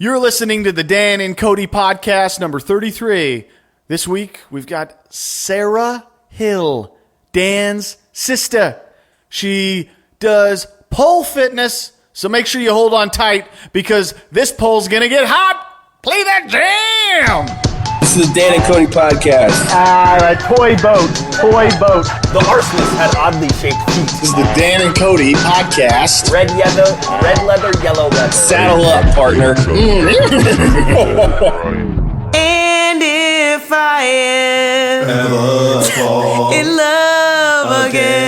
You're listening to the Dan and Kody podcast number 33. This week, we've got Sarah Hill, Dan's sister. She does pole fitness, so make sure you hold on tight because this pole's going to get hot. Play that jam! This is the Dan and Kody podcast. A toy boat. The arsonist had oddly shaped feet. This is the Dan and Kody podcast. Red leather, yellow leather. Saddle up, partner. And if I ever fall in love again,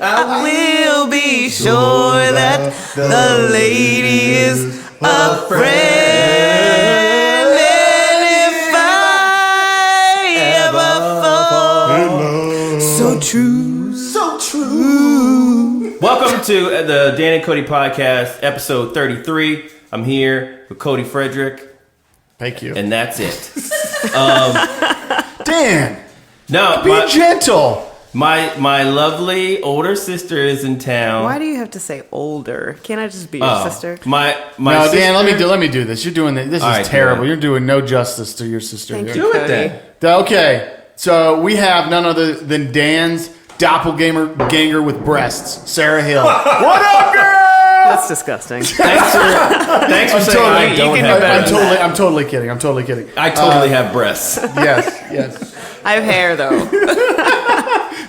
I will be sure that the lady is a friend. And if I ever fall, so true, so true. Welcome to the Dan and Kody podcast, episode 33. I'm here with Kody Frederick. Thank you. And that's it. Dan, No, be gentle. my lovely older sister is in town. Why do you have to say older? Can't I just be your sister? My No, sister, Dan, let me do this. You're doing this. This All is right, terrible. Dan. You're doing no justice to your sister. Thank here. you. Do it then. Okay, so we have none other than Dan's doppelganger with breasts, Sarah Hill. What up, girl? That's disgusting. Thanks for saying I don't can have do better. breasts. I'm totally kidding. I totally have breasts. Yes. I have hair though.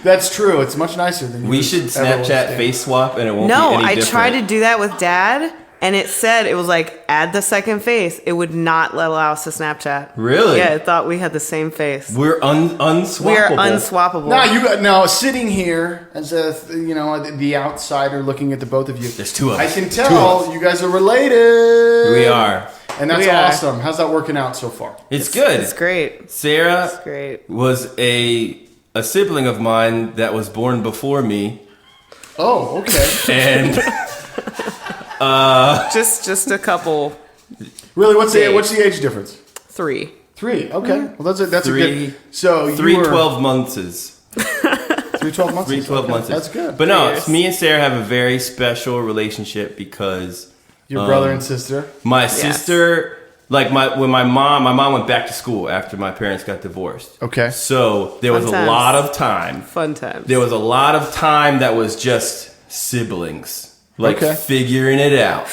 That's true. It's much nicer than We yours should ever was, Snapchat Dan. face swap and it won't No, be any I different. tried to do that with Dad, and it was like add the second face. It would not allow us to Snapchat. Really? Yeah, it thought we had the same face. We're unswappable. We are unswappable. No, sitting here as the outsider looking at the both of you. There's two of us. I can Two of tell us. you guys are related. We are. And that's We are. awesome. How's that working out so far? It's good. It's great. Sarah It's great. was a sibling of mine that was born before me, Oh, okay. and Just a couple. Really, what's the age difference? 3. 3. Okay. Well, that's a Three- good. So you three were 12 months. 3 12 months. 3 12 months. That's good. But no, Years. me and Sarah have a very special relationship because Your brother and sister. my sister, like when my mom went back to school after my parents got divorced. Okay. So there was Fun a times. lot of time. Fun times. There was a lot of time that was just siblings. Like Okay. figuring it out.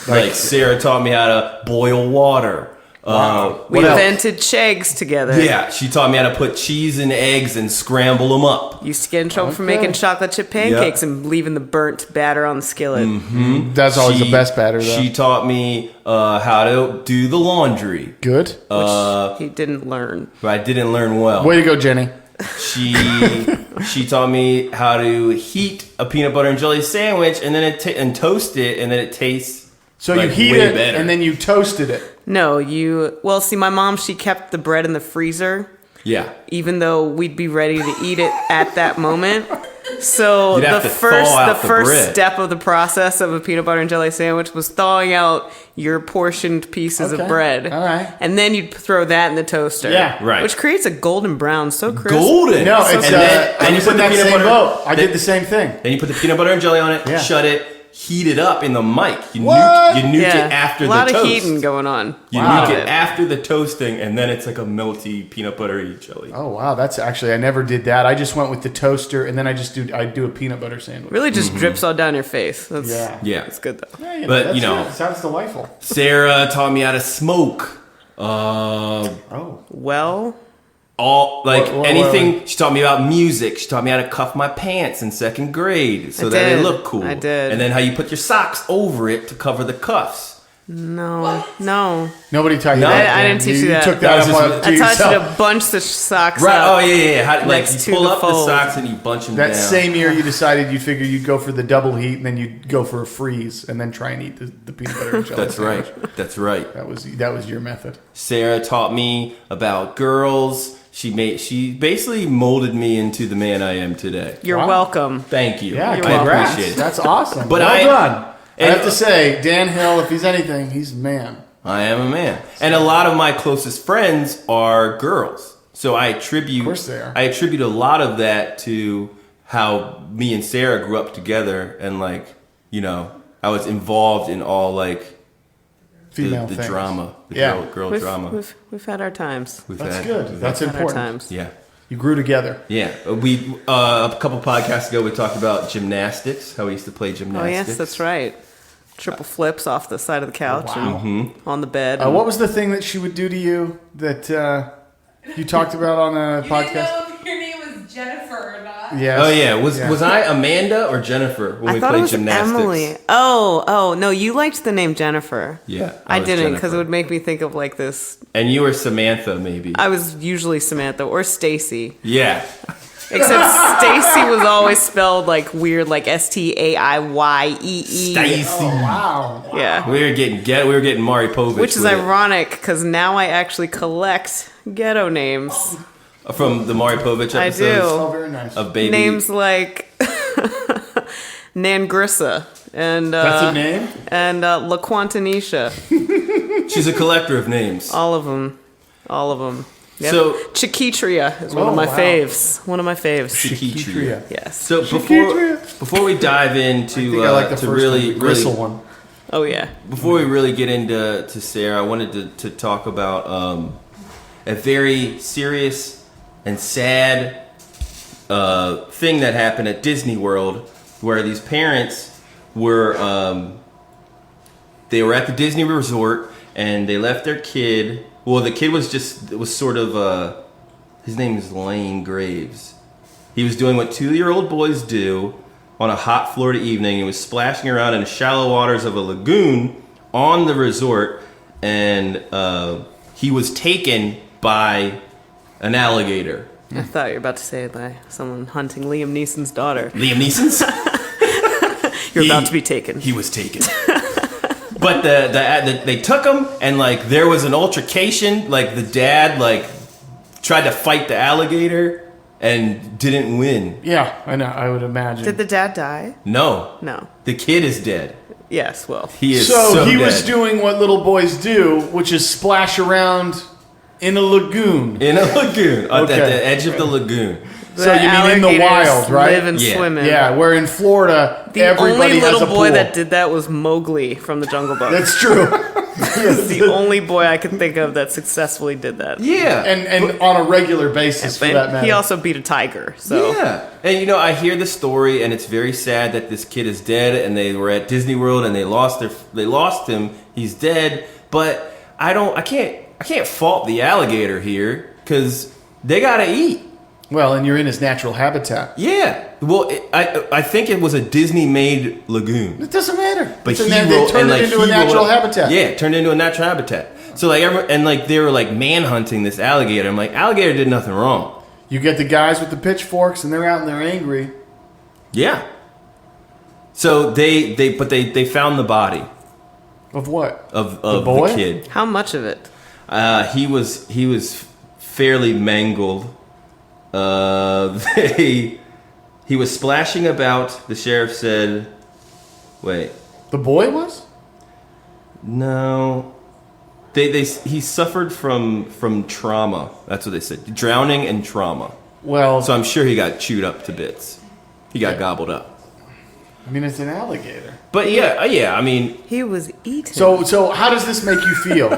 Like Sarah taught me how to boil water. We What else? invented chegs together. Yeah, she taught me how to put cheese in eggs and scramble them up. Used to get in trouble for Okay. making chocolate chip pancakes and leaving the burnt batter on the skillet. That's always the best batter, though. She taught me how to do the laundry. Good. He didn't learn. But I didn't learn well. Way to go, Jenny. She taught me how to heat a peanut butter and jelly sandwich and then and toast it, and then it tastes. So like, you heat way it better. and then you toasted it. No, well, see, my mom, she kept the bread in the freezer, Yeah. even though we'd be ready to eat it at that moment. So You'd have the to thaw out the first bread. step of the process of a peanut butter and jelly sandwich was thawing out your portioned pieces Okay. of bread. All right. And then you'd throw that in the toaster. Yeah. Right. Which creates a golden brown, so crisp. Golden. No, it's and then and you you put put the that peanut same butter. boat. I then- did the same thing. Then you put the peanut butter and jelly on it. Yeah. Shut it. Heat it up in the mic. You What? nuke it after a the lot toast. of heating going on. You Wow. nuke it after the toasting, and then it's like a melty peanut buttery jelly. Oh wow, that's actually I never did that. I just went with the toaster and then I do a peanut butter sandwich. Really just drips all down your face. That's, Yeah. Yeah. It's good though. Yeah, But, that's you know- it. Sounds delightful. Sarah taught me how to smoke. Oh, Well, Anything. She taught me about music. She taught me how to cuff my pants in second grade so I that it did. looked cool. I did. And then how you put your socks over it to cover the cuffs. no. nobody taught you No, that. I Dan. didn't teach you that. took That that was upon just- to I taught you yourself. to bunch the socks Right. up. Oh yeah. How, like Next you to pull the up the fold. socks and you bunch them That down. same year, you decided you figured you'd go for the double heat, and then you'd go for a freeze, and then try and eat the peanut butter and jelly. That's right. That's right. That was your method. Sarah taught me about girls. She basically molded me into the man I am today. You're Wow. welcome. Thank you. Yeah, You're I congrats. appreciate it. That's awesome. But well done. I and- have to say, Dan Hill, if he's anything, he's a man. I am a man. And a lot of my closest friends are girls. So I attribute Of course they are. I attribute a lot of that to how me and Sarah grew up together and I was involved in all female the things. drama, the Yeah. girl drama. We've had our times. That's good. That's Had our important. times. Yeah. You grew together. Yeah, we a couple podcasts ago we talked about gymnastics. How we used to play Oh gymnastics. yes, that's right. Triple flips off the side of the couch Wow. and on the bed. What was the thing that she would do to you that you talked about on a You podcast? didn't know if your name was Jennifer or not. Yes. Oh yeah, was I Amanda or Jennifer when I we thought played it was gymnastics? Emily. Oh no, you liked the name Jennifer. Yeah, I was didn't because Jennifer. it would make me think of like this. And you were Samantha, maybe. I was usually Samantha or Stacy, Yeah. except Stacy was always spelled like weird, like Staiyyee. Stacy. Wow. Yeah, We were getting Mari Povich, which is with it. ironic because now I actually collect ghetto names. From the Mari Povich I episodes do. Oh, very nice. of Baby. Names like Nangrissa and That's a name? and LaQuantanisha. She's a collector of names. All of them. Yep. So- Chiquitria is one of my wow. faves. One of my faves. Chiquitria. Yes. So before we dive into I think I like the to first really one, the gristle one. Oh yeah. before we really get into Sarah, I wanted to talk about a very serious and sad thing that happened at Disney World, where these parents were they were at the Disney resort and they left their kid. Well, the kid was sort of his name is Lane Graves. He was doing what 2-year-old boys do on a hot Florida evening. He was splashing around in the shallow waters of a lagoon on the resort, and he was taken by an alligator. I thought you were about to say it by someone hunting Liam Neeson's daughter. Liam Neeson's? You're about to be taken. He was taken. But they took him, and like there was an altercation. Like the dad like tried to fight the alligator and didn't win. Yeah, I know. I would imagine. Did the dad die? No, No. the kid is dead. Yes. Well. He is so he dead. was doing what little boys do, which is splash around in a lagoon. in a lagoon at Okay. the edge of the lagoon. So you mean in the alligators wild, right? Live and Yeah. swim in. Yeah, where in Florida, The everybody only has little a boy pool. that did that was Mowgli from the Jungle Book. That's true. the only boy I could think of that successfully did that. Yeah, and on a regular basis, for that But matter. he also beat a tiger. So yeah. And you know, I hear the story, and it's very sad that this kid is dead, and they were at Disney World, and they lost him. He's dead, but I can't fault the alligator here because they gotta eat. Well, and you're in his natural habitat. Yeah. Well, I think it was a Disney-made lagoon. It doesn't matter. But It's a he they rolled- turned and, it like, into a he natural rolled- habitat. Yeah, it turned into a natural habitat. So like they were like manhunting this alligator. I'm like, alligator did nothing wrong. You get the guys with the pitchforks, and they're out and they're angry. Yeah. So they found the body Of what? of The boy? the kid. how much of it? He was fairly mangled. He was splashing about. The sheriff said, "Wait, The boy was? no." He suffered from trauma. That's what they said. Drowning and trauma. Well, So I'm sure he got chewed up to bits. He got gobbled up. I mean, it's an alligator. But yeah. I mean, He was eaten. So how does this make you feel?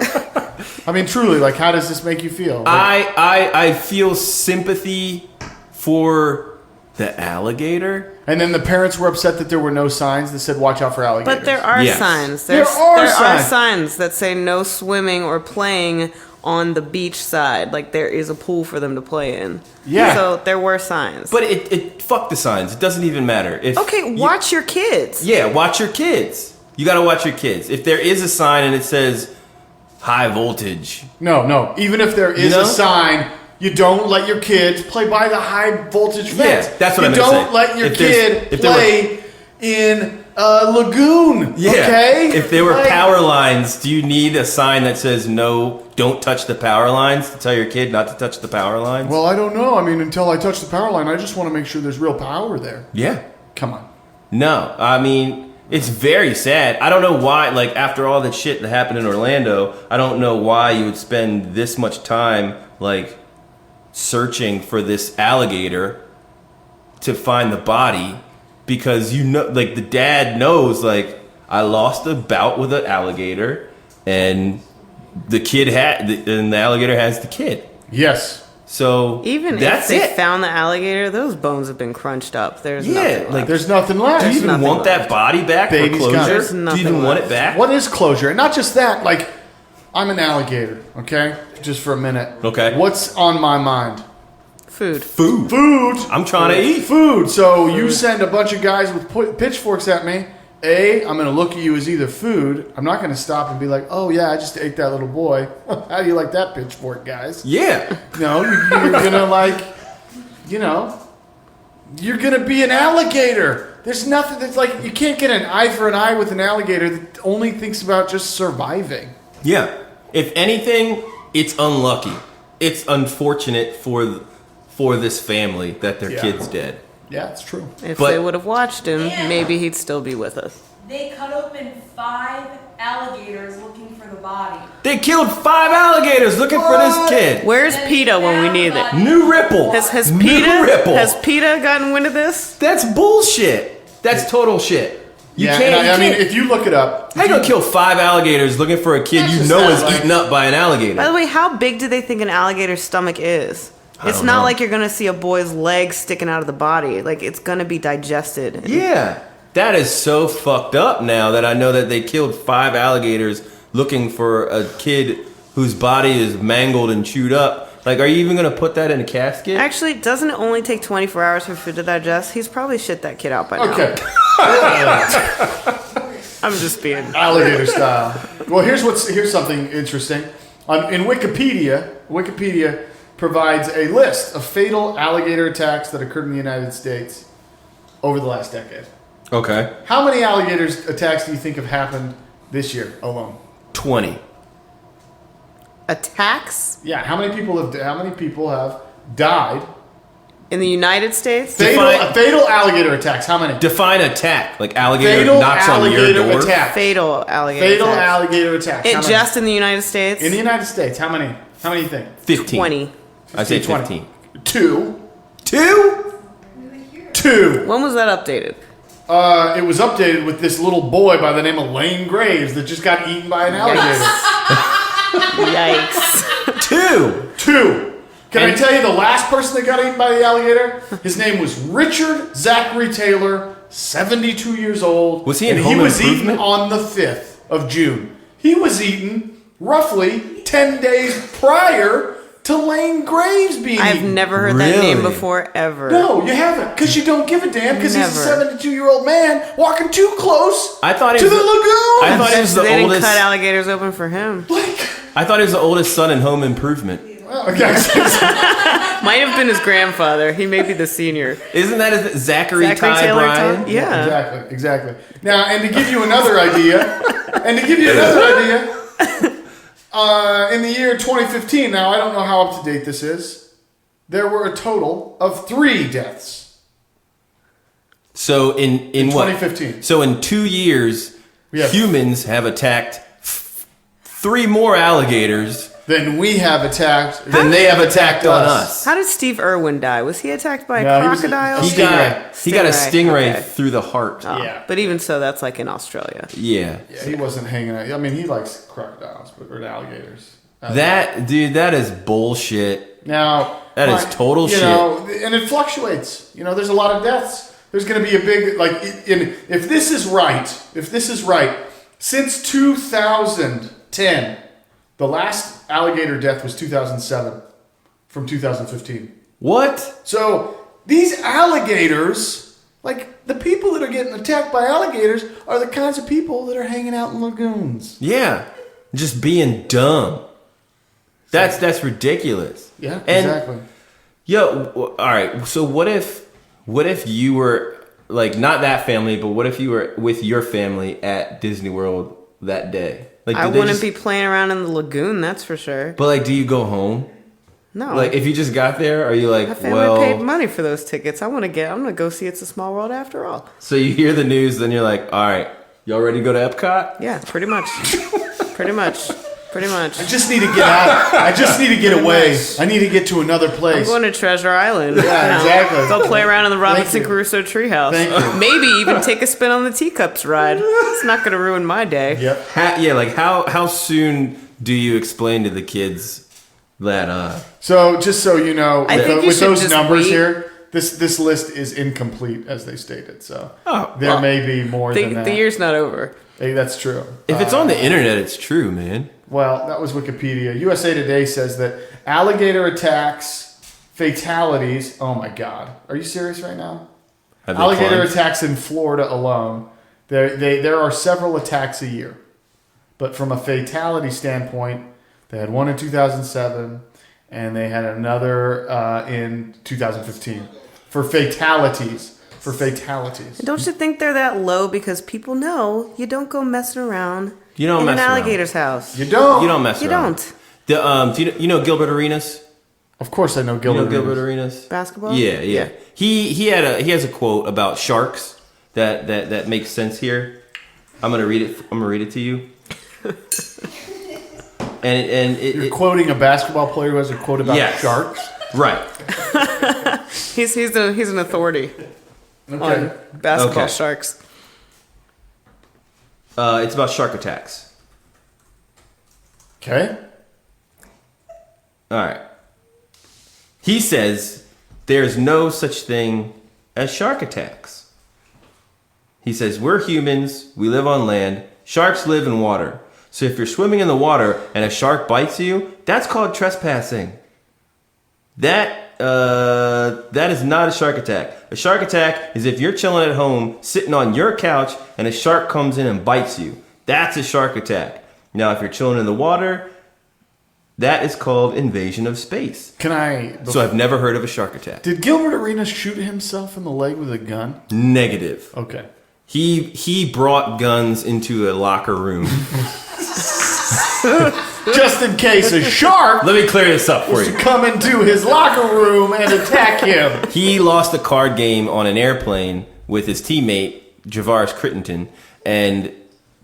I mean, truly, like, how does this make you feel? Like, I feel sympathy for the alligator. and then the parents were upset that there were no signs that said "Watch out for alligators." But there are Yes. signs. There are signs. signs that say no swimming or playing on the beach side. Like there is a pool for them to play in. Yeah. So there were signs. But it fuck the signs. It doesn't even matter. If okay, watch your kids. Yeah, watch your kids. You gotta watch your kids. If there is a sign and it says high voltage, No. Even if there is You know? a sign, you don't let your kids play by the high voltage fence. Yeah, that's what you I meant to don't say. let your If there's- kid if there were- play in a lagoon. yeah. Okay. If there were Like, power lines, do you need a sign that says no, don't touch the power lines to tell your kid not to touch the power lines? Well, I don't know. I mean, until I touch the power line, I just want to make sure there's real power there. yeah. Come on. No, I mean, it's very sad. I don't know why, like, after all that shit that happened in Orlando, I don't know why you would spend this much time, like, searching for this alligator to find the body, because you know, like, the dad knows, like, I lost a bout with an alligator. and the alligator has the kid. Yes. So Even that's if they it. found the alligator, those bones have been crunched up. There's nothing left. There's nothing left. Do you even nothing want left. that body back Baby's for gone. closure? There's Do you nothing even want left. it back? What is closure? And not just that, like, I'm an alligator, okay? Just for a minute. Okay. What's on my mind? Food. Food. I'm trying to eat. Food. So you send a bunch of guys with pitchforks at me. I'm going to look at you as either food. I'm not going to stop and be like, oh, yeah, I just ate that little boy. How do you like that pitchfork, guys? Yeah. No, you're going to, like, you're going to be an alligator. There's nothing that's like, you can't get an eye for an eye with an alligator that only thinks about just surviving. Yeah. If anything, it's unlucky. It's unfortunate for this family that their kid's dead. Yeah, it's true. If But- they would have watched him, Yeah. maybe he'd still be with us. They cut open 5 alligators looking for the body. They killed 5 alligators looking for this kid. Where's And PETA when we now need got- it? New Ripple. Has New PETA Ripple. gotten wind of this? That's bullshit. That's total shit. You Yeah, can't. and you I mean, can't- if you look it up, how you gonna kill 5 alligators looking for a kid That's you just know not is like- eaten up by an By the alligator? way, how big do they think an alligator's stomach is? It's don't not know. like you're gonna see a boy's leg sticking out of the body. Like, it's gonna be digested. Yeah, that is so fucked up. Now that I know that they killed 5 alligators looking for a kid whose body is mangled and chewed up. Like, are you even gonna put that in a casket? Actually, doesn't it only take 24 hours for food to digest? He's probably shit that kid out by now. okay, I'm just being. alligator style. Well, here's something interesting. In Wikipedia provides a list of fatal alligator attacks that occurred in the United States over the last decade. Okay, How many alligator attacks do you think have happened this year alone? 20. Attacks Yeah, how many people have died? in the United States? Fatal alligator attacks. How many? Define attack. Like alligator Fatal knocks on your alligator door. attack. Fatal alligator Fatal attacks. alligator attacks. How It many? just in the United States? In the United States. How many? How many you think? 15. 20. I say 20. 15. Two. 2? Two. When was that updated? It was updated with this little boy by the name of Lane Graves that just got eaten by an alligator. Yikes. 2. Two. Can I And- tell you the last person that got eaten by the alligator? His name was Richard Zachary Taylor, 72 years old. Was he in and Home he was Improvement? eaten on the 5th of June. He was eaten roughly 10 days prior to Lane Graves being I've eaten. never heard that name Really? before, ever. No, you haven't, because you don't give a damn, because he's a Never. 72-year-old man walking too close I thought he to was the the- lagoon. I thought he was the They didn't oldest. cut alligators open for him. I thought he was the oldest son in Home Improvement. Okay. Might have been his grandfather. He may be the senior. Isn't that his Zachary Zachary Ty Taylor Bryan? Yeah. Exactly. Now, and to give you another idea, in the year 2015, now I don't know how up to date this is, there were a total of 3 deaths. So in what? 2015. So in 2 years, Yes. humans have attacked 3 more alligators Then we have attacked. than they have attacked on us. How did Steve Irwin die? Was he attacked by No, a he was a- crocodile? He got a stingray Okay. through the heart. Oh, Yeah. But even so, that's like in Australia. Yeah. Yeah, he wasn't hanging out. I mean, he likes crocodiles, or alligators. That dude, that is bullshit. Now That is total you shit. know, and it fluctuates. You know, there's a lot of deaths. There's going to be a big if this is right, since 2010, the last alligator death was 2007 from 2015. What? So these alligators, like the people that are getting attacked by alligators, are the kinds of people that are hanging out in lagoons. Yeah. Just being dumb. That's ridiculous. Yeah, And- exactly. Yo, all right. So what if you were like not that family, but what if you were with your family at Disney World that day? Like, I did they wouldn't just- be playing around in the lagoon, that's for sure. But like, do you go home? No. Like, if you just got there, are you like, My family paid money for those tickets. I'm gonna go see It's a Small World after all. So you hear the news, then you're like, all right, y'all ready to go to Epcot? Yeah, pretty much. Pretty much. Pretty much. I just need to get out. I just need to get away. I need to get to another I'm place. going to Treasure Island. Yeah, exactly. Go play around in the Robinson you. Crusoe treehouse. Thank you. Maybe even take a spin on the teacups ride. It's not going to ruin my day. Yep. How soon do you explain to the kids that So just so you know, I think you with should those just numbers wait. here, this list is incomplete as they stated. So Oh, there well, may be more than that. The year's not over. Hey, that's true. if it's on the internet, it's true, man. Well, that was Wikipedia. USA Today says that alligator attacks, fatalities. Oh my God, are you serious right now? Have they Alligator climbed? attacks in Florida alone. There are several attacks a year, but from a fatality standpoint, they had one in 2007, and they had another in 2015 for fatalities. Don't you think they're that low because people know you don't go messing around You don't in mess an around. alligator's house? You don't. You don't mess You around. don't. Do you know Gilbert Arenas? Of course, I know You Gilbert. know Gilbert Arenas. Arenas? Basketball? Yeah. He has a quote about sharks that makes sense here. I'm gonna read it to you. You're quoting a basketball player who has a quote about Yes. sharks. Right. He's an authority Okay. on basketball Okay. sharks. It's about shark attacks. Okay. All right. He says there's no such thing as shark attacks. He says we're humans, we live on land, sharks live in water. So if you're swimming in the water and a shark bites you, that's called trespassing. That is not a shark attack. A shark attack is if you're chilling at home, sitting on your couch, and a shark comes in and bites you. That's a shark attack. Now, if you're chilling in the water, that is called invasion of space. Can I? So I've never heard of a shark attack. Did Gilbert Arenas shoot himself in the leg with a gun? Negative. Okay. He brought guns into a locker room. Just in case a shark Let me clear this up for was you. to come into his locker room and attack him. He lost a card game on an airplane with his teammate, Javaris Crittenton, and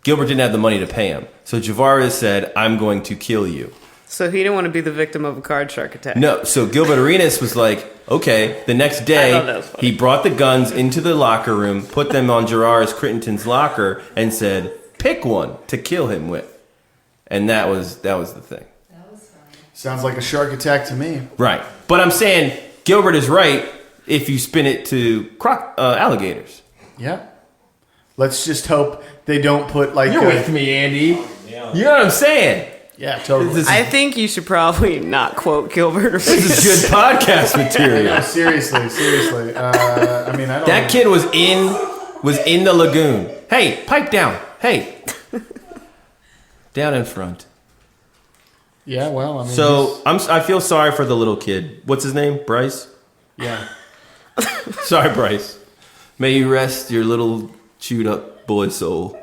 Gilbert didn't have the money to pay him. So Javaris said, I'm going to kill you. So he didn't want to be the victim of a card shark attack. No, so Gilbert Arenas was like, okay. The next I thought that day, was funny. he brought the guns into the locker room, put them on Javaris Crittenton's locker, and said, pick one to kill him with. And that was the thing. Sounds like a shark attack to me. Right. But I'm saying Gilbert is right if you spin it to alligators. Yeah. Let's just hope they don't put like. You're with me, Andy. You know what I'm saying? Yeah, totally. This I think you should probably not quote Gilbert Arenas. is good podcast No, material. seriously. I mean, I don't. That kid was in the lagoon. Hey, pipe down. Hey. Down in front. Yeah, well, I mean. So I feel sorry for the little kid. What's his name? Bryce? Yeah. Sorry, Bryce. May you rest your little chewed up boy soul.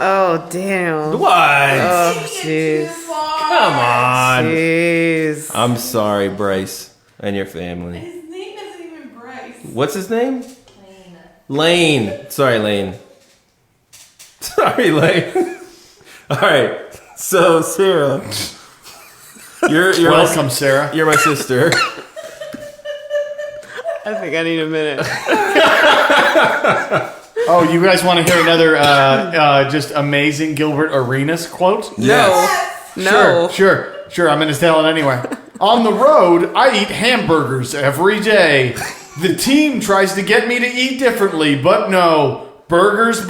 Oh, damn. What? Oh, jeez. Come on. Jeez. I'm sorry, Bryce, and your family. His name isn't even Bryce. What's his name? Lane. Sorry, Lane. Sorry, Lane. All right. So, Sarah, you're Welcome, Sarah. You're my sister. I think I need a minute. Oh, you guys want to hear another just amazing Gilbert Arenas quote? Yes. No. Sure. I'm going to tell it anyway. On the road, I eat hamburgers every day. The team tries to get me to eat differently, but no. Burgers.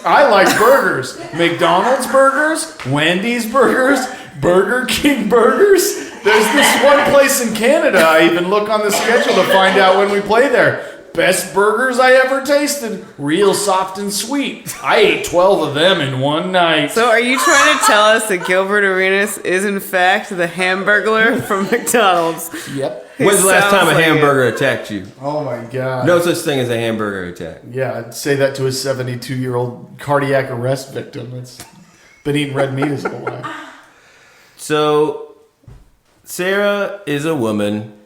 I like burgers. McDonald's burgers, Wendy's burgers, Burger King burgers. There's this one place in Canada I even look on the schedule to find out when we play there. Best burgers I ever tasted. Real soft and sweet. I ate 12 of them in one night. So are you trying to tell us that Gilbert Arenas is in fact the Hamburglar from McDonald's? Yep. When's the last Sounds time a like hamburger attacked you? Oh my God. No such thing as a hamburger attack. Yeah, I'd say that to a 72-year-old cardiac arrest victim that's been eating red meat his whole life. So, Sarah is a woman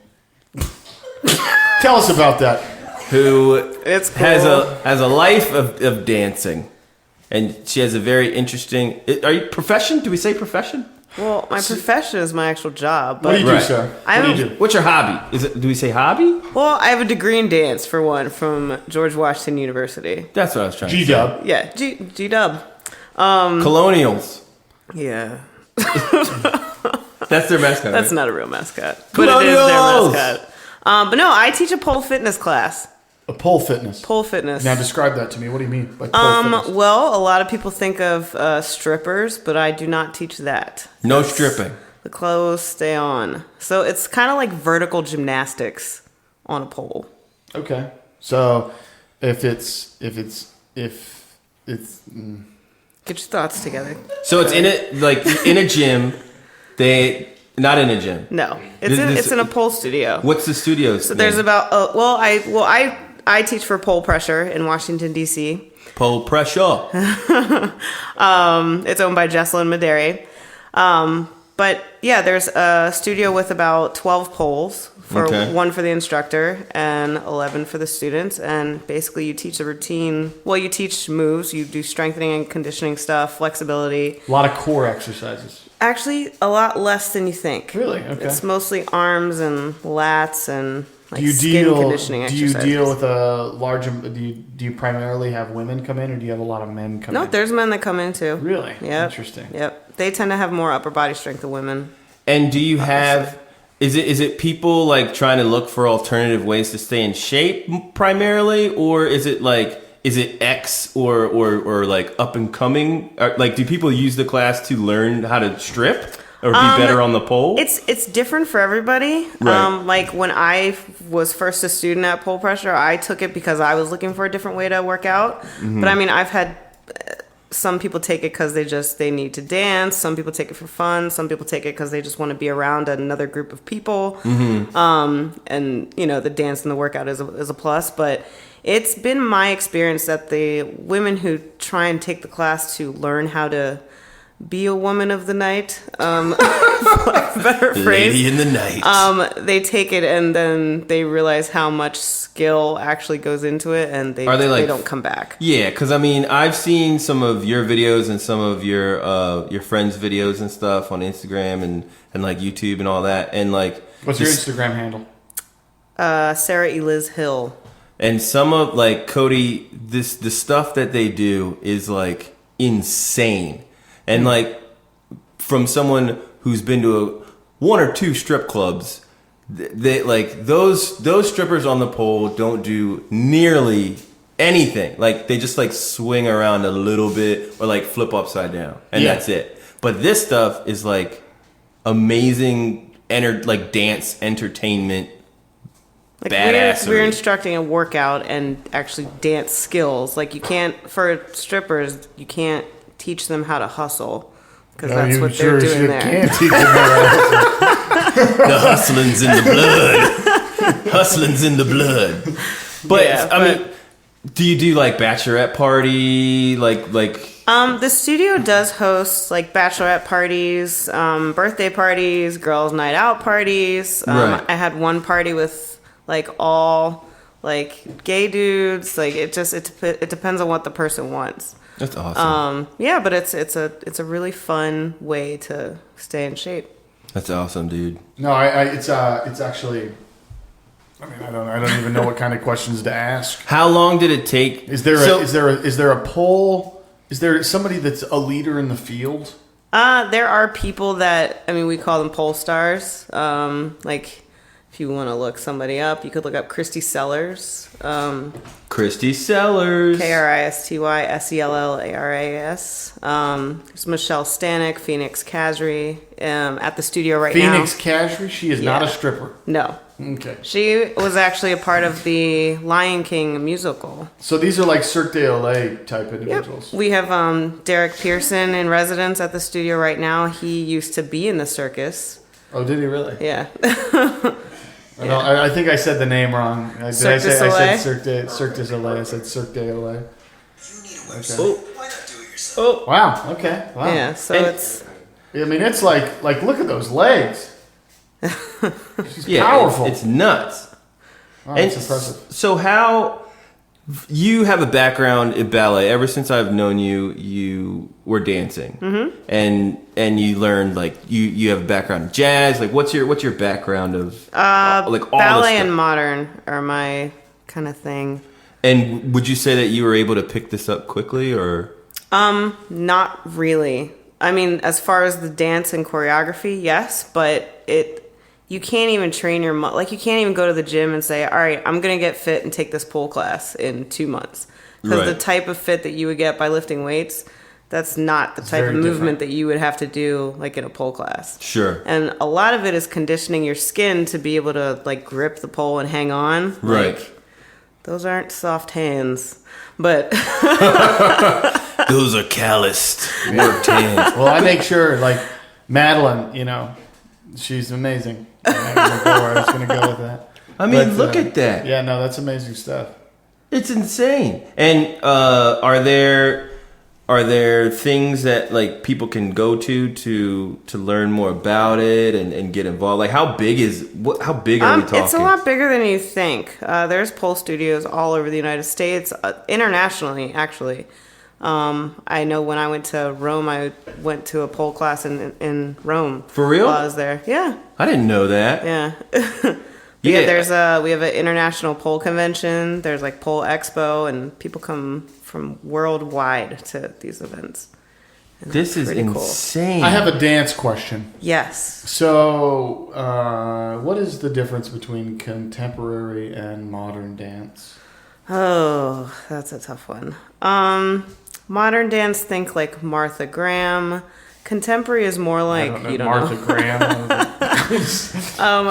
Tell us about that. who It's cool. has a life of dancing. and she has a very interesting. Are you profession? Do we say profession? Well, my profession is my actual job. But What do you do, Right. sir? I What do you don't- do? What's your hobby? Do we say hobby? Well, I have a degree in dance for one from George Washington University. That's what I was trying to say. G-Dub. Yeah, G Dub. Colonials. Yeah, That's their mascot. that's right? not a real mascot, but it is their Colonials! mascot. But no, I teach a pole fitness class. A pole fitness. Pole fitness. Now describe that to me. What do you mean by pole fitness? Well, a lot of people think of strippers, but I do not teach that. No stripping. The clothes stay on. So it's kind of like vertical gymnastics on a pole. Okay. So if it's Get your thoughts together. So it's in it like in a gym. They not in a gym. No, it's in a pole studio. What's the studio? So there's about I teach for Pole Pressure in Washington D.C. pole pressure. It's owned by Jesselyn Madere. But yeah, there's a studio with about 12 poles, one for the instructor and 11 for the students. And basically you teach a routine. Well, you teach moves, you do strengthening and conditioning stuff, flexibility. a lot of core exercises. Actually, a lot less than you think. Really? Okay. It's mostly arms and lats and like Do you skin deal? conditioning Do you exercises. deal with a large? Do you primarily have women come in, or do you have a lot of men come in? No, there's men that come in too. Really? Yep. Interesting. Yep. They tend to have more upper body strength than women. And do you have? Is it people like trying to look for alternative ways to stay in shape primarily, or is it like? Is it X or like up and coming? Or, like, do people use the class to learn how to strip or be better on the pole? It's different for everybody. Right. Like when I was first a student at Pole Pressure, I took it because I was looking for a different way to work out. Mm-hmm. But I mean, I've had some people take it because they need to dance. Some people take it for fun. Some people take it because they just want to be around another group of people. Mm-hmm. And the dance and the workout is a plus. But it's been my experience that the women who try and take the class to learn how to be a woman of the night, better phrase. Lady in the night. They take it and then they realize how much skill actually goes into it, and they don't come back. Yeah, because I mean, I've seen some of your videos and some of your friends' videos and stuff on Instagram and like YouTube and all that, and like What's your Instagram handle? Sarah Eliz Hill. And some of like Kody, the stuff that they do is like insane. And like from someone who's been to one or two strip clubs, they like those strippers on the pole don't do nearly anything. Like they just like swing around a little bit or like flip upside down, and that's it. But this stuff is like amazing, like dance entertainment. Like Badassery. we're instructing a workout and actually dance skills. Like you can't, for strippers, you can't teach them how to hustle because that's what they're doing there. Can't teach them how to The hustling's in the blood. Hustling's in the blood. But Yeah, I mean, do you do like bachelorette party, like? The studio does host like bachelorette parties, birthday parties, girls' night out parties. Right. I had one party with like all like gay dudes. Like it depends on what the person wants. That's awesome. Yeah, but it's a really fun way to stay in shape. That's awesome, dude. No, it's actually. I mean, I don't even know what kind of questions to ask. How long did it take? Is there a poll? Is there somebody that's a leader in the field? There are people that, I mean, we call them pole stars. Like if you want to look somebody up, you could look up Christy Sellers. Christy Sellers. KRISTYSELLARAS. There's Michelle Stanek, Phoenix Kazri, at the studio right now. Phoenix Kazri? She is not a stripper. No. Okay. She was actually a part of the Lion King musical. So these are like Cirque du Soleil type individuals. Yep. We have Derek Pearson in residence at the studio right now. He used to be in the circus. Oh, did he really? Yeah. I think I said the name wrong. Cirque du I Soleil? said Cirque du Soleil. I said Cirque du Soleil. Okay. Oh. Wow. Okay. Wow. Yeah. So it's. I mean, it's like look at those legs. She's Yeah, powerful. It's nuts. Wow, And that's impressive. so how? You have a background in ballet. Ever since I've known you, you were dancing, and you learned like you have a background in jazz. Like, what's your background of like all ballet this and modern are my kind of thing. And would you say that you were able to pick this up quickly, or? Not really. I mean, as far as the dance and choreography, yes, but you can't even train your like you can't even go to the gym and say, all right, I'm gonna get fit and take this pole class in 2 months, because the type of fit that you would get by lifting weights, that's not the type of movement that you would have to do like in a pole class. Sure. And a lot of it is conditioning your skin to be able to like grip the pole and hang on. Right. Like, those aren't soft hands, but those are calloused, worked hands. Well, I make sure, like, Madeline, you know, she's amazing. I was going to go with that. I mean, look at that. Yeah, no, that's amazing stuff. It's insane. And are there things that like people can go to learn more about it and get involved? Like, how big are we talking? It's a lot bigger than you think. There's pole studios all over the United States, internationally, actually. I know when I went to Rome, I went to a pole class in Rome. For real? While I was there. Yeah. I didn't know that. Yeah. Yeah. We have an international pole convention. There's like Pole Expo, and people come from worldwide to these events. And This is pretty insane. I have a dance question. Yes. So, what is the difference between contemporary and modern dance? Oh, that's a tough one. Modern dance, think like Martha Graham. Contemporary is more like Martha Graham.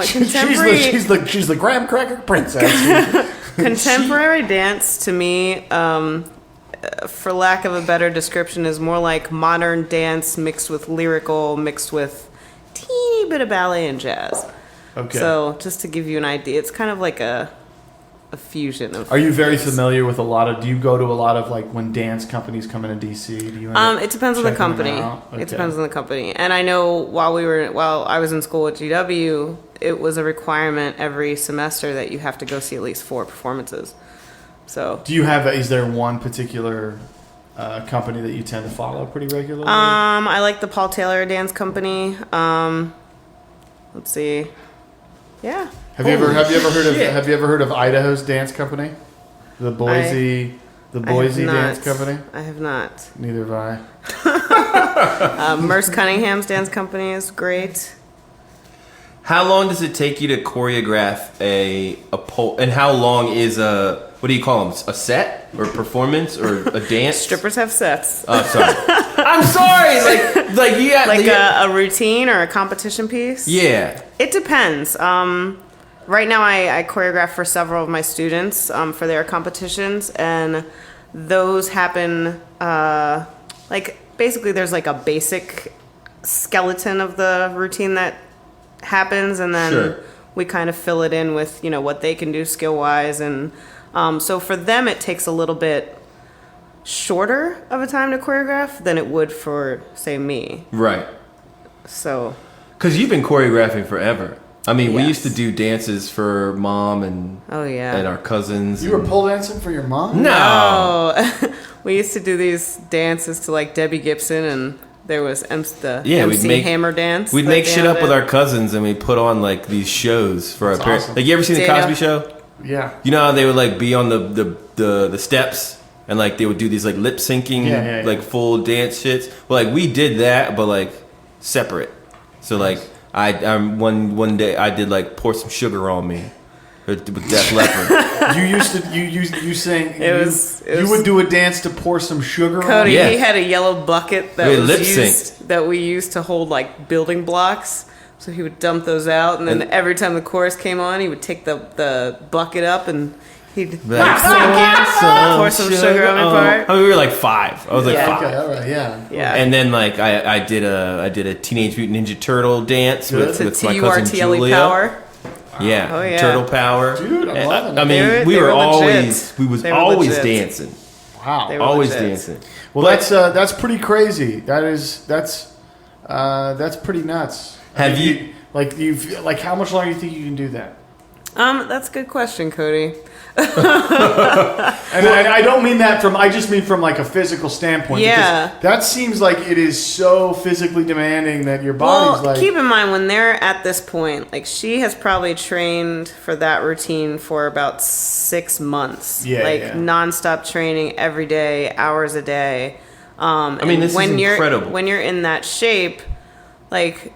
Contemporary. She's the graham cracker princess. Contemporary dance to me, for lack of a better description, is more like modern dance mixed with lyrical, mixed with teeny bit of ballet and jazz. Okay. So just to give you an idea, it's kind of like a fusion of. Are you very familiar with do you go to a lot of like when dance companies come into DC? Do you It depends on the company. Okay. It depends on the company. And I know while I was in school at GW, it was a requirement every semester that you have to go see at least 4 performances. So. Is there one particular company that you tend to follow pretty regularly? I like the Paul Taylor Dance Company. Let's see. Yeah. Have you ever heard of Idaho's dance company? The Boise Dance Company? I have not. Neither have I. Merce Cunningham's dance company is great. How long does it take you to choreograph a pole? And how long is what do you call them? A set or performance or a dance? Strippers have sets. Oh, sorry. I'm sorry. Like you got a routine or a competition piece. Yeah. It depends. Right now, I choreograph for several of my students for their competitions, and those happen basically there's like a basic skeleton of the routine that happens, and then we kind of fill it in with what they can do skill wise, and so for them it takes a little bit shorter of a time to choreograph than it would for say me. Right. So. Because you've been choreographing forever. I mean, we Yes. used to do dances for mom and and our cousins. You were pole dancing for your mom? No. Oh, we used to do these dances to like Debbie Gibson, and there was the we'd MC make Hammer dance. We'd that make they shit up did. with our cousins, and we put on like these shows for our parents. awesome. Like, you ever seen the Daniel. Cosby Show? Yeah. You know how they would like be on the steps, and like they would do these like lip syncing, like full dance shits. Well, like we did that, but like separate. So like one day I did like Pour Some Sugar on Me with Def Leppard. You sang. You would do a dance to Pour Some Sugar on. Cody, Yeah. he had a yellow bucket that We was lip-synced. that we used to hold like building blocks. So he would dump those out, and then every time the chorus came on, he would take the bucket up and he'd pour some sugar on my part. I mean, we were like 5. I was like Yeah. 5. Okay, all right, yeah. Yeah. And then like I did a Teenage Mutant Ninja Turtle dance with my cousin TURTLE Julia. Power. Yeah, Oh, yeah. Turtle Power. Dude, I'm loving it. I mean, They we were were legit. always They were always legit. dancing, Wow. They were always legit. dancing. Well, that's pretty crazy. That's pretty nuts. Have you- how much longer do you think you can do that? That's a good question, Cody. And I don't mean that I just mean from like a physical standpoint. Yeah. Because that seems like it is so physically demanding that your body's Well, keep in mind when they're at this point, like she has probably trained for that routine for about 6 months. Yeah, like yeah. nonstop training every day, hours a day. I mean, this is incredible. When you're in that shape, like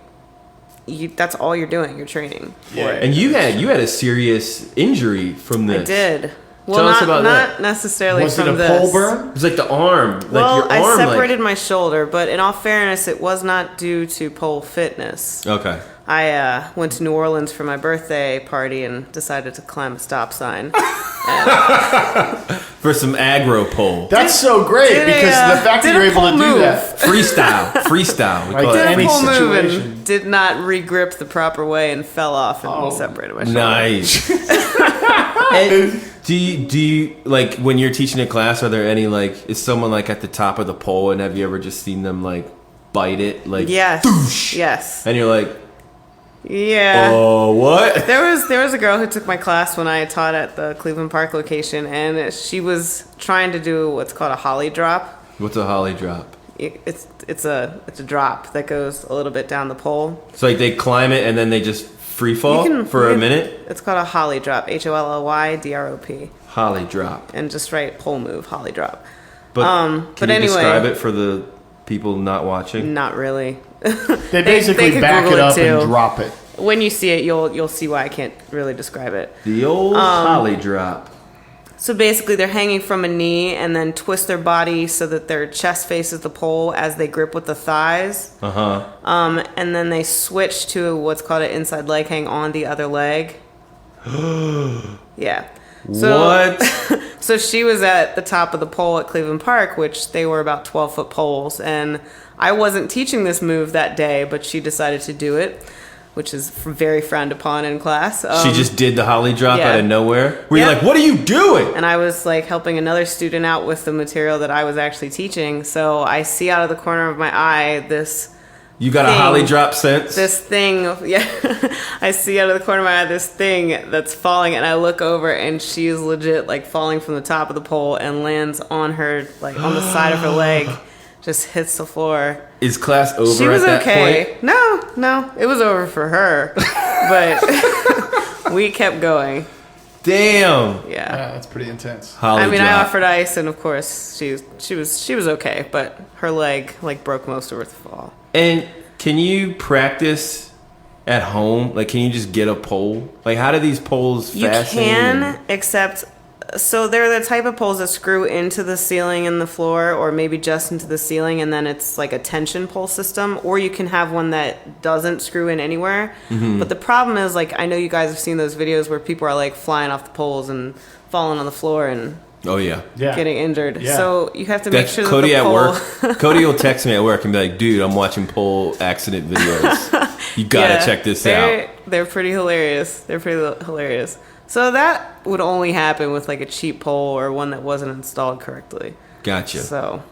that's all you're doing. You're training for it. And you had a serious injury from this. I did. Well, Tell us not, about not that. necessarily Was from it a this. pole burn? It was like the arm. Well, like your arm, I separated my shoulder, but in all fairness, it was not due to pole fitness. Okay. I went to New Orleans for my birthday party and decided to climb a stop sign. For some aggro pole. That's so great because the fact that you're able to do that. Freestyle. We Like call that. it. Did Any a pole move situation. and did not re-grip the proper way and fell off and separated my shoulder. Nice. And do you like when you're teaching a class? Are there any like is someone like at the top of the pole and have you ever just seen them like bite it like Yes. Doosh, Yes. and you're like Yeah. oh what? There was a girl who took my class when I taught at the Cleveland Park location, and she was trying to do what's called a holly drop. What's a holly drop? It's a drop that goes a little bit down the pole. So like they climb it and then they just free fall for a minute. It's called a holly drop. HOLLY-DROP. Holly drop. And just write pole move, holly drop. But but can you anyway, describe it for the people not watching? Not really. They basically could back Google it up too. and drop it. When you see it, you'll see why I can't really describe it. The old holly drop. So basically, they're hanging from a knee and then twist their body so that their chest faces the pole as they grip with the thighs. And then they switch to what's called an inside leg hang on the other leg. Yeah. So, What? So she was at the top of the pole at Cleveland Park, which they were about 12-foot poles. And I wasn't teaching this move that day, but she decided to do it, which is very frowned upon in class. She just did the holly drop yeah. out of nowhere? Were you Yeah. like, what are you doing? And I was like helping another student out with the material that I was actually teaching. So I see out of the corner of my eye this You got a thing. holly drop sense? yeah. I see out of the corner of my eye this thing that's falling, and I look over, and she is legit like falling from the top of the pole and lands on her, like on the side of her leg, just hits the floor. Is class over She was at that okay. point? No, it was over for her, but we kept going. Damn. Yeah. That's pretty intense. Holly I mean, drop. I offered ice, and of course, she was okay, but her leg like broke most of her fall. And can you practice at home? Like, can you just get a pole? Like, how do these poles You fasten? can, except so they're the type of poles that screw into the ceiling and the floor, or maybe just into the ceiling, and then it's like a tension pole system. Or you can have one that doesn't screw in anywhere. Mm-hmm. But the problem is, like, I know you guys have seen those videos where people are like flying off the poles and falling on the floor and Oh, yeah. Yeah. getting injured. Yeah. So you have to make That's sure that Kody the at pole. work. Cody will text me at work and be like, dude, I'm watching pole accident videos. You gotta Yeah, check this out. They're pretty hilarious. Hilarious. So that would only happen with like a cheap pole or one that wasn't installed correctly. Gotcha. So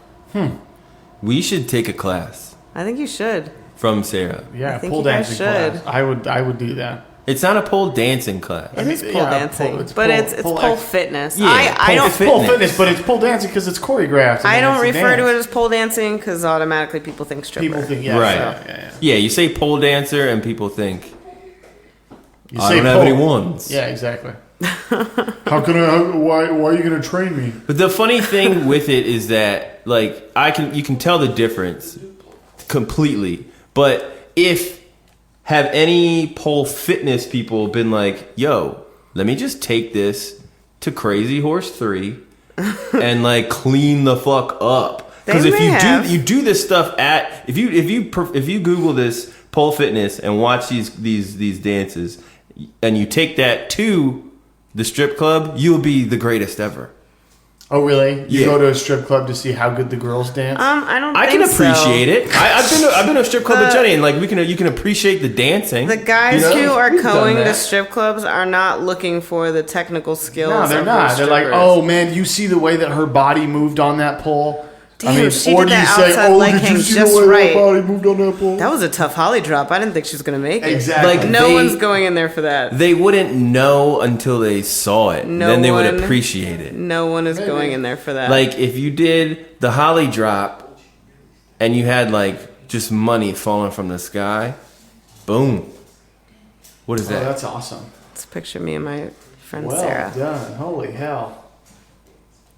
We should take a class I think you should. from Sarah. Yeah, I think pole you guys dancing class. should. I would do that. It's not a pole dancing class. It is pole yeah, dancing, pole- it's but pole- it's pole pole ex- fitness. Yeah, I don't pole Pole Fitness. fitness, but it's pole dancing because it's choreographed. I don't it's a refer to it dance. as pole dancing because automatically people think stripper. People think, yeah, Right. yeah. Yeah, you say pole dancer and people think, You I say don't have pole. any ones. Yeah, exactly. Why are you gonna train me? But the funny thing with it is that like you can tell the difference completely. But if have any pole fitness people been like, yo, let me just take this to Crazy Horse 3 and like clean the fuck up. Because They if may you have. do this stuff if you Google this pole fitness and watch these dances and you take that to the strip club, you'll be the greatest ever. Oh, really? You Yeah. go to a strip club to see how good the girls dance? I don't. I think can appreciate so. it. I've been to a strip club with Jenny, and like you can appreciate the dancing. The guys You know? who are We've done going to that. strip clubs are not looking for the technical skills. No, they're of not. those They're like, strippers. oh man, you see the way that her body moved on that pole? Damn, she did that outside leg hang just right. Body moved on that pole? That was a tough Holly drop. I didn't think she was going to make it. Exactly. Like, no one's going in there for that. They wouldn't know until they saw it. Then they would appreciate it. No one is going in there for that. Like, if you did the Holly drop and you had, like, just money falling from the sky, boom. What is that? Oh, that's awesome. It's a picture of me and my friend Well Sarah. done. Holy hell.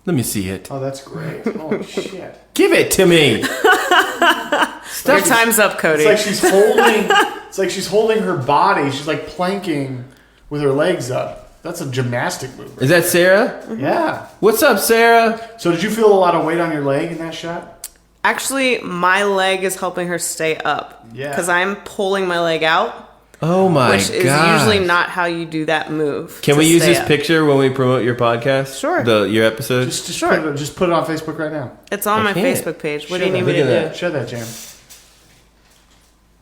Let me see it. Oh, that's great. Holy shit. Give it to me. Your time's up, Kody. It's like she's holding her body. She's like planking with her legs up. That's a gymnastic move. Is that Sarah? Mm-hmm. Yeah. What's up, Sarah? So did you feel a lot of weight on your leg in that shot? Actually, my leg is helping her stay up. Yeah. Because I'm pulling my leg out. Oh my god. Which is usually not how you do that move. Can we use this picture when we promote your podcast? Sure. Your episode? Just put it on Facebook right now. It's on my can't. Facebook page. What Show do you need that. me to Look at do? Show that, Jam.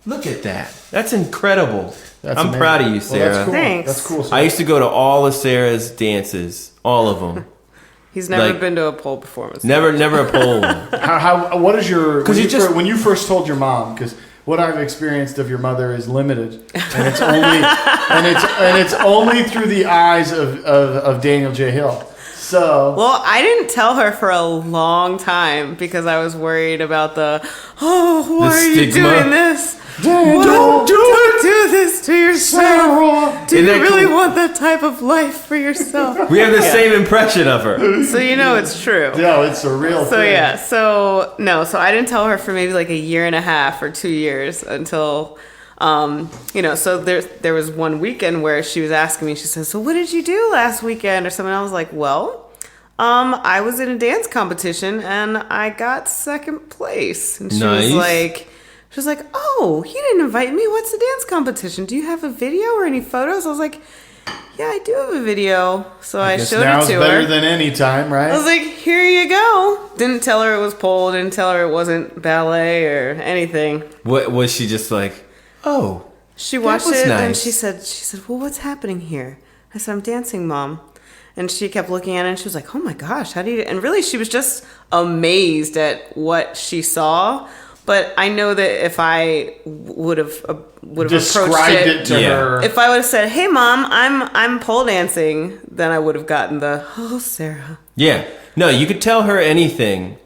Look at that. That's incredible. That's I'm amazing. proud of you, Well, Sarah. that's cool. Thanks. That's cool. I used to go to all of Sarah's dances. All of them. He's never Like- been to a pole performance. Never a pole one. What is your... when you first told your mom... Because what I've experienced of your mother is limited. And it's only... and it's only through the eyes of Daniel J. Hill. So... Well, I didn't tell her for a long time because I was worried about why are you stigma. doing this? Daniel, Don't do this to yourself. Sarah. Do you Isn't that really cool? want that type of life for yourself? We have the same impression of her. So you know it's true. No, it's a real So thing. yeah, so I didn't tell her for maybe like a year and a half or 2 years until, so there was one weekend where she was asking me, she says, so what did you do last weekend or something? I was like, well, I was in a dance competition and I got second place. And she was like, oh, you didn't invite me. What's the dance competition? Do you have a video or any photos? I was like, yeah, I do have a video. So I showed it to her. Now's better than any time, right? I was like, here you go. Didn't tell her it was pole. Didn't tell her it wasn't ballet or anything. What was she just like? Oh, She watched was it nice. and she said, well, what's happening here? I said, I'm dancing, Mom. And she kept looking at it and she was like, oh my gosh, how do you... And really, she was just amazed at what she saw. But I know that if I would have approached described it to her. If I would have said, "Hey, Mom, I'm pole dancing," then I would have gotten the "Oh, Sarah." Yeah. No, you could tell her anything.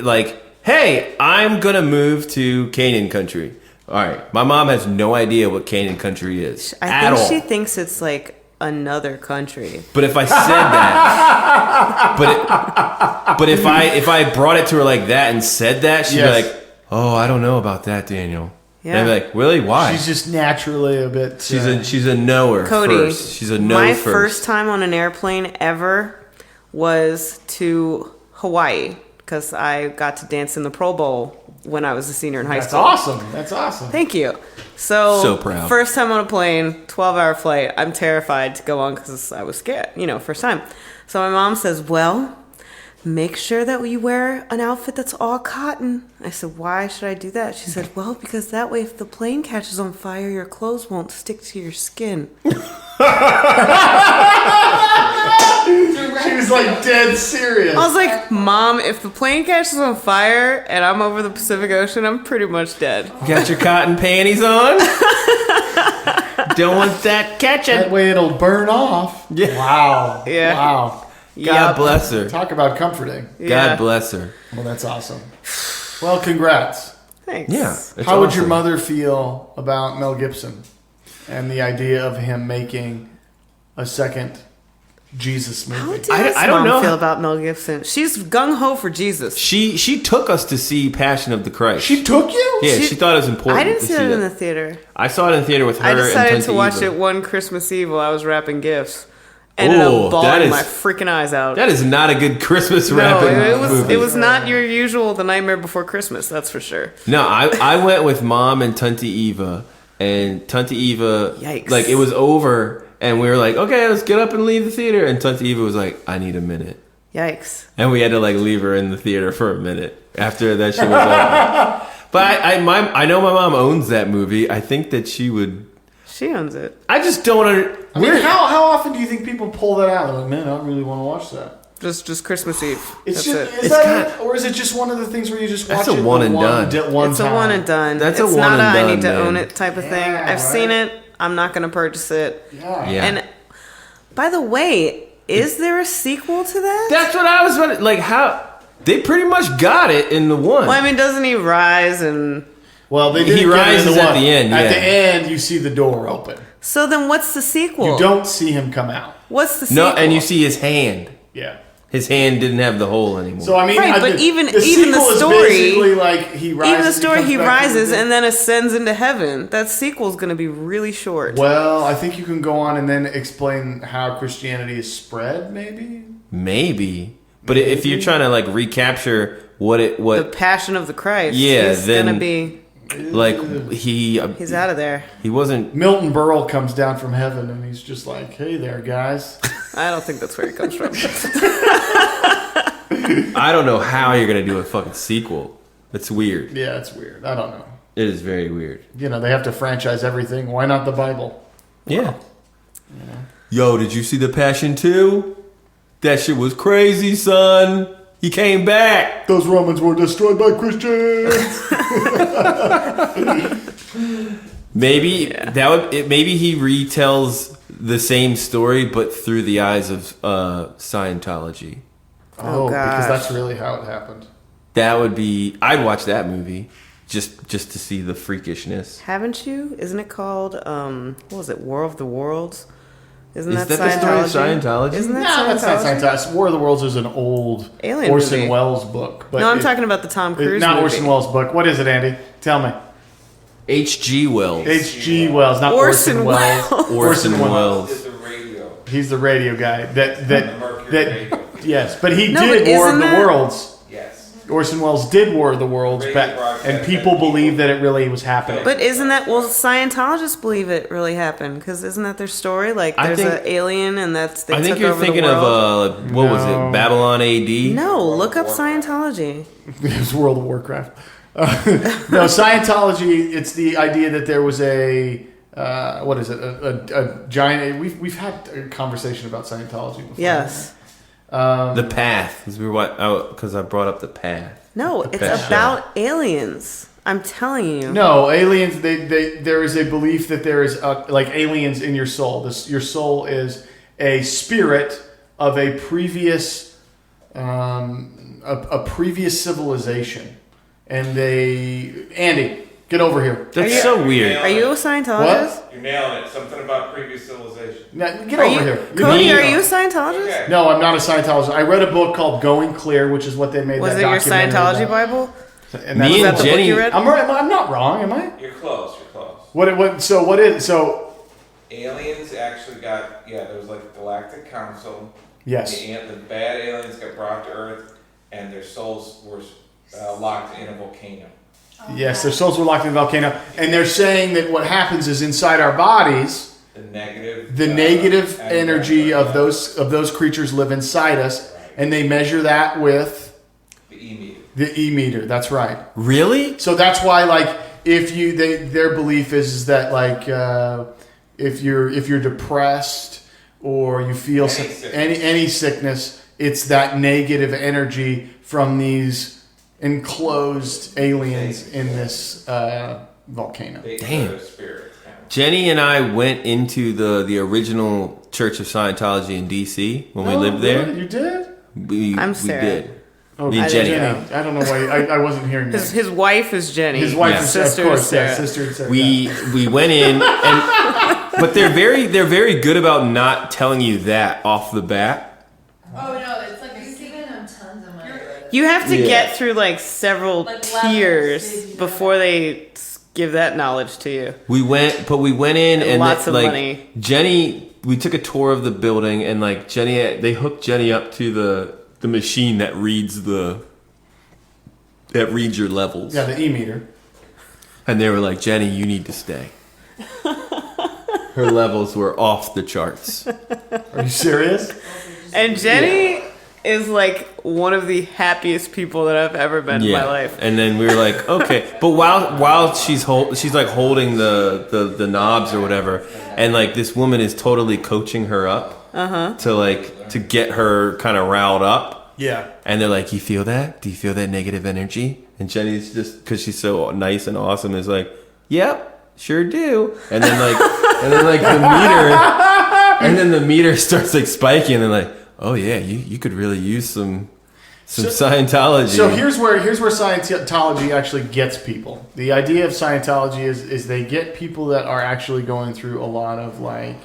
Like, hey, I'm gonna move to Canaan country. All right. My mom has no idea what Canaan country is I think she thinks it's like another country. But if I said that, but if I brought it to her like that and said that, she'd be like, "Oh, I don't know about that, Daniel." Yeah. And I'd be like, "Really? Why?" She's just naturally a bit. She's a knower. Cody, first. She's a no my first. first time on an airplane ever was to Hawaii because I got to dance in the Pro Bowl when I was a senior in high school. That's awesome. Thank you. So proud. First time on a plane, 12-hour flight. I'm terrified to go on because I was scared, first time. So my mom says, well, make sure that you wear an outfit that's all cotton. I said, why should I do that? She said, well, because that way if the plane catches on fire, your clothes won't stick to your skin. She was like dead serious. I was like, Mom, if the plane catches on fire and I'm over the Pacific Ocean, I'm pretty much dead. Got your cotton panties on? Don't want that catching. That way it'll burn off. Yeah. Wow. Yeah. Wow. God bless her. Talk about comforting. Yeah. God bless her. Well, that's awesome. Well, congrats. Thanks. Yeah. How would your mother feel about Mel Gibson and the idea of him making a second Jesus movie? How does I don't Mom know. feel about Mel Gibson? She's gung-ho for Jesus. She took us to see Passion of the Christ. She took you? Yeah, she thought it was important. I didn't to see see it in that. the theater. I saw it in the theater with her. I decided and to watch Eva. it one Christmas Eve while I was wrapping gifts. Ended Ooh, up bawling that is- my freaking eyes out. That is not a good Christmas No, wrapping movie. it was not your usual The Nightmare Before Christmas, that's for sure. No, I went with Mom and Tante Eva, and Tante Eva, Yikes. like it was over, and we were like, okay, let's get up and leave the theater, and Tante Eva was like, I need a minute, Yikes. and we had to like leave her in the theater for a minute after that shit was over. But I know my mom owns that movie. I think that she would. She owns it. I just don't. I mean, how often do you think people pull that out? Like, man, I really want to watch that. Just Christmas Eve. It's That's just, it. is that it? Or is it just one of the things where you just watch That's a it one the and done. One It's a time? one and done. That's a it's one not and I done, need to man. own it type of thing. Yeah, I've seen it. I'm not going to purchase it. Yeah. Yeah. And by the way, is there a sequel to that? That's what I was wondering. Like, how... They pretty much got it in the one. Well, I mean, doesn't he rise and... Well, they He didn't get it in rises the at one. the end, At yeah. the end, you see the door open. So then what's the sequel? You don't see him come out. What's the sequel? No, and you see his hand. Yeah. His hand didn't have the hole anymore. So I mean, Right, but even the even the sequel is story, basically like he rises. even the story, comes he back to rises the- and then ascends into heaven. That sequel's going to be really short. Well, I think you can go on and then explain how Christianity is spread, maybe. Maybe. But if you're trying to like recapture The Passion of the Christ. Yeah, he's then- going to be. like He's out of there. he wasn't. Milton Berle comes down from heaven and he's just like, "Hey there, guys." I don't think that's where he comes from. I don't know how you're gonna do a fucking sequel. It's weird. Yeah, it's weird. I don't know. It is very weird. You know, they have to franchise everything. Why not the Bible? Yeah. Yo, did you see The Passion 2? That shit was crazy, son. He came back. Those Romans were destroyed by Christians. Maybe maybe he retells the same story, but through the eyes of Scientology. Oh, because gosh. that's really how it happened. That would be. I'd watch that movie just to see the freakishness. Haven't you? Isn't it called, what was it, War of the Worlds? Isn't Is that that Scientology? the story of Scientology? Isn't that No, Scientology? that's not Scientology. War of the Worlds is an old Alien Orson movie. Welles book. But No, I'm talking about the Tom Cruise not movie. Orson Welles book. What is it, Andy? Tell me. H.G. Wells. H.G. Wells, not Orson Orson Welles. Welles. Orson Welles. Is the radio. He's the radio guy. The Mercury radio. Yes, but he No, did but War of isn't the that- Worlds. Yes. Orson Welles did War of the Worlds, Radio back, broadcast and people that believe people- that it really was happening. But isn't that, well, Scientologists believe it really happened, because isn't that their story? Like, I there's think- an alien, and they I think took you're over thinking the world. of what was No. it? Babylon A.D. No, look up Scientology. It was World of Warcraft. No, Scientology. It's the idea that there was a what is it? A giant. We've had a conversation about Scientology before. Yes. The Path, because I brought up the Path. No, it's Pet about aliens. I'm telling you. No, aliens. There is a belief that there is like aliens in your soul. Your soul is a spirit of a previous a previous civilization, and Andy, get over here. That's so weird. Are you a Scientologist? What? You're nailing it. Something about previous civilization. Now, get Are over you, here. Kody, need- are you a Scientologist? Okay. No, I'm not a Scientologist. I read a book called Going Clear, which is what they made Was that it your documentary Scientology about. Bible? And Me Was and that the book Jenny- you read? I'm right. I'm not wrong, am I? You're close. You're close. So Aliens actually got, there was like a galactic council. yes. The bad aliens got brought to Earth, and their souls were locked in a volcano. Yes, their souls were locked in a volcano, and they're saying that what happens is inside our bodies, The negative. the negative energy of those creatures live inside us, and they measure that with The E-meter. the E-meter. That's right. Really? So that's why, like, their belief is that like if you're depressed or you feel any sickness, it's that negative energy from these enclosed aliens in this volcano. Damn. Spirits. Jenny and I went into the original Church of Scientology in D.C. when we lived there. Really? You did? I'm We Sarah. did. Oh, Me and didn't Jenny. know. I don't know why I wasn't hearing that. His wife is Jenny. His wife Yeah. is sister of course, is Sarah. yeah, sister and Sarah. We went in, but they're very good about not telling you that off the bat. Oh no, it's like You're giving them tons of money. You have to Yeah. get through like several Like tiers levels. before they give that knowledge to you. We went in and lots of like money. Jenny. We took a tour of the building and like Jenny, they hooked Jenny up to the machine that reads your levels. Yeah, the E-meter. And they were like, Jenny, you need to stay. Her levels were off the charts. Are you serious? And Jenny is like one of the happiest people that I've ever met in my life. And then we were like, okay. But while she's like holding the knobs or whatever, and like this woman is totally coaching her up to like to get her kind of riled up. Yeah. And they're like, "You feel that? Do you feel that negative energy?" And Jenny's just, because she's so nice and awesome, is like, "Yep, sure do." And then the meter starts like spiking, and they're like, "Oh yeah, you could really use some Scientology." So here's where Scientology actually gets people. The idea of Scientology is they get people that are actually going through a lot of like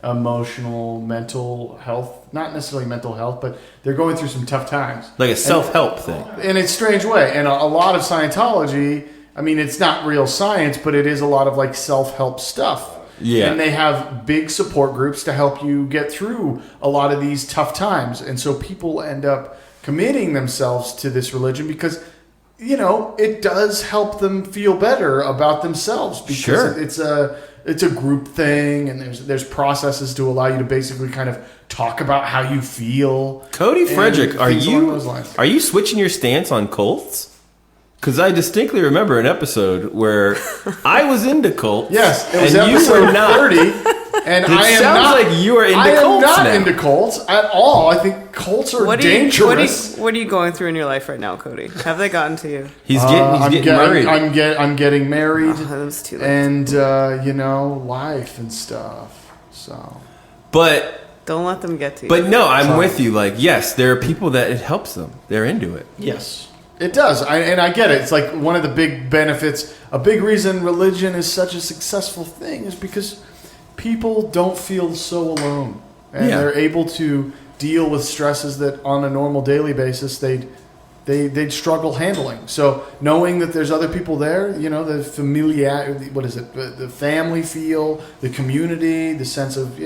emotional, mental health, not necessarily mental health, but they're going through some tough times. Like a self-help thing. In a strange way. And a lot of Scientology, I mean, it's not real science, but it is a lot of like self-help stuff. Yeah. And they have big support groups to help you get through a lot of these tough times. And so people end up committing themselves to this religion because, you know, it does help them feel better about themselves because it's a group thing, and there's processes to allow you to basically kind of talk about how you feel. Cody Frederick, are you you switching your stance on cults? Because I distinctly remember an episode where I was into cults. Yes, it was and episode you were not. 30. And It sounds like you are into cults I am not now. into cults at all. I think cults are dangerous. What are you going through in your life right now, Cody? Have they gotten to you? He's getting married. I'm getting married. Oh, that was too late. And life and stuff. So, don't let them get to you. But no, I'm with you. Like, yes, there are people that it helps them. They're into it. yes, it does. And I get it. It's like one of the big benefits. A big reason religion is such a successful thing is because people don't feel so alone, and they're able to deal with stresses that on a normal daily basis they'd struggle handling. So knowing that there's other people there, the the family feel, the community, the sense of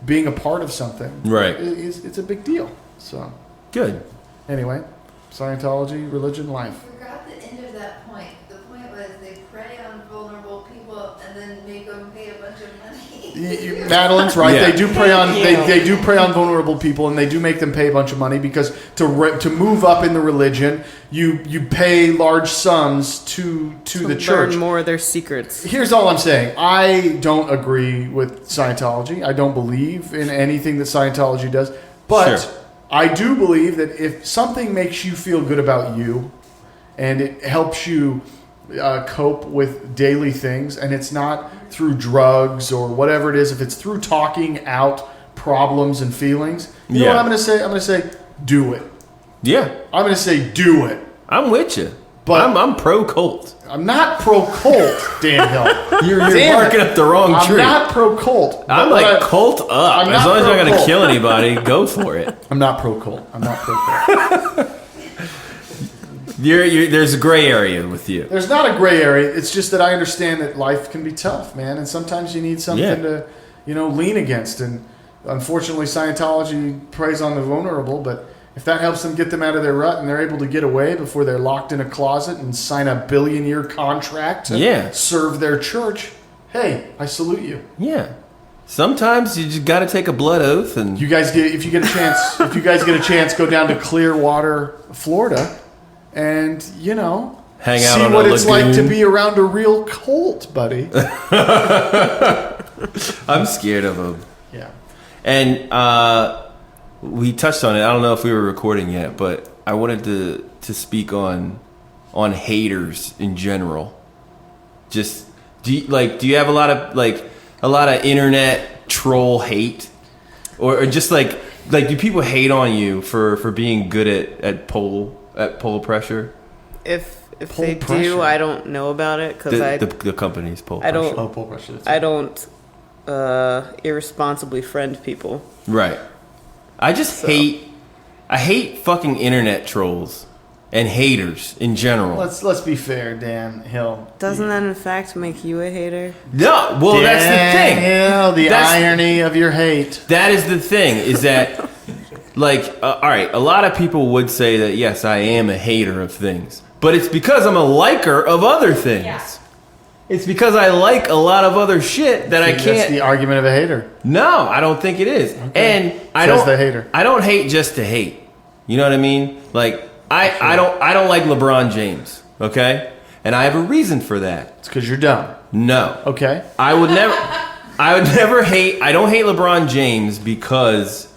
being a part of something, right? It's a big deal. So good. Anyway, Scientology, religion, life. I forgot the end of that point. The point was they prey on vulnerable people and then make them pay a bunch of money. Madeline's right. Yeah. They do prey on they do prey on vulnerable people, and they do make them pay a bunch of money because to move up in the religion, you pay large sums to the church. Learn more of their secrets. Here's all I'm saying. I don't agree with Scientology. I don't believe in anything that Scientology does, but Sure. I do believe that if something makes you feel good about you, and it helps you cope with daily things, and it's not through drugs or whatever it is, if it's through talking out problems and feelings, you know what I'm going to say? I'm going to say, do it. Yeah, I'm going to say, do it. I'm with you. But I'm pro cult. I'm not pro cult, Dan Hill. You're Damn barking it. up the wrong I'm tree. not pro cult. I'm like cult up. I'm As not long as you're not going to pro-cult. kill anybody, go for it. I'm not pro cult. I'm not pro cult. There's a gray area with you. There's not a gray area. It's just that I understand that life can be tough, man, and sometimes you need something to, lean against. And unfortunately, Scientology preys on the vulnerable. But if that helps them get them out of their rut and they're able to get away before they're locked in a closet and sign a billion-year contract to serve their church, hey, I salute you. Yeah. Sometimes you just got to take a blood oath, and If you guys get a chance, go down to Clearwater, Florida. And, hang out see on what a it's like to lagoon. be around a real cult, buddy. I'm scared of them. Yeah. And we touched on it. I don't know if we were recording yet, but I wanted to speak on haters in general. Just do you have a lot of internet troll hate, or just like do people hate on you for being good at pole pressure? If Pole they pressure. do, I don't know about it because The company's pole I pressure. don't- Pole pressure. That's I don't irresponsibly friend people. Right. I just hate fucking internet trolls and haters in general. Let's be fair, Dan Hill. Doesn't that in fact make you a hater? No, well, that's the thing. Hill, the That's- irony of your hate. That is the thing, is that, all right, a lot of people would say that, yes, I am a hater of things. But it's because I'm a liker of other things. Yeah. It's because I like a lot of other shit that I That's can't. the argument of a hater. No, I don't think it is. And I Says don't. the hater. I don't hate just to hate. You know what I mean? Like I don't like LeBron James. Okay, and I have a reason for that. It's because you're dumb. No. Okay. I would never hate. I don't hate LeBron James because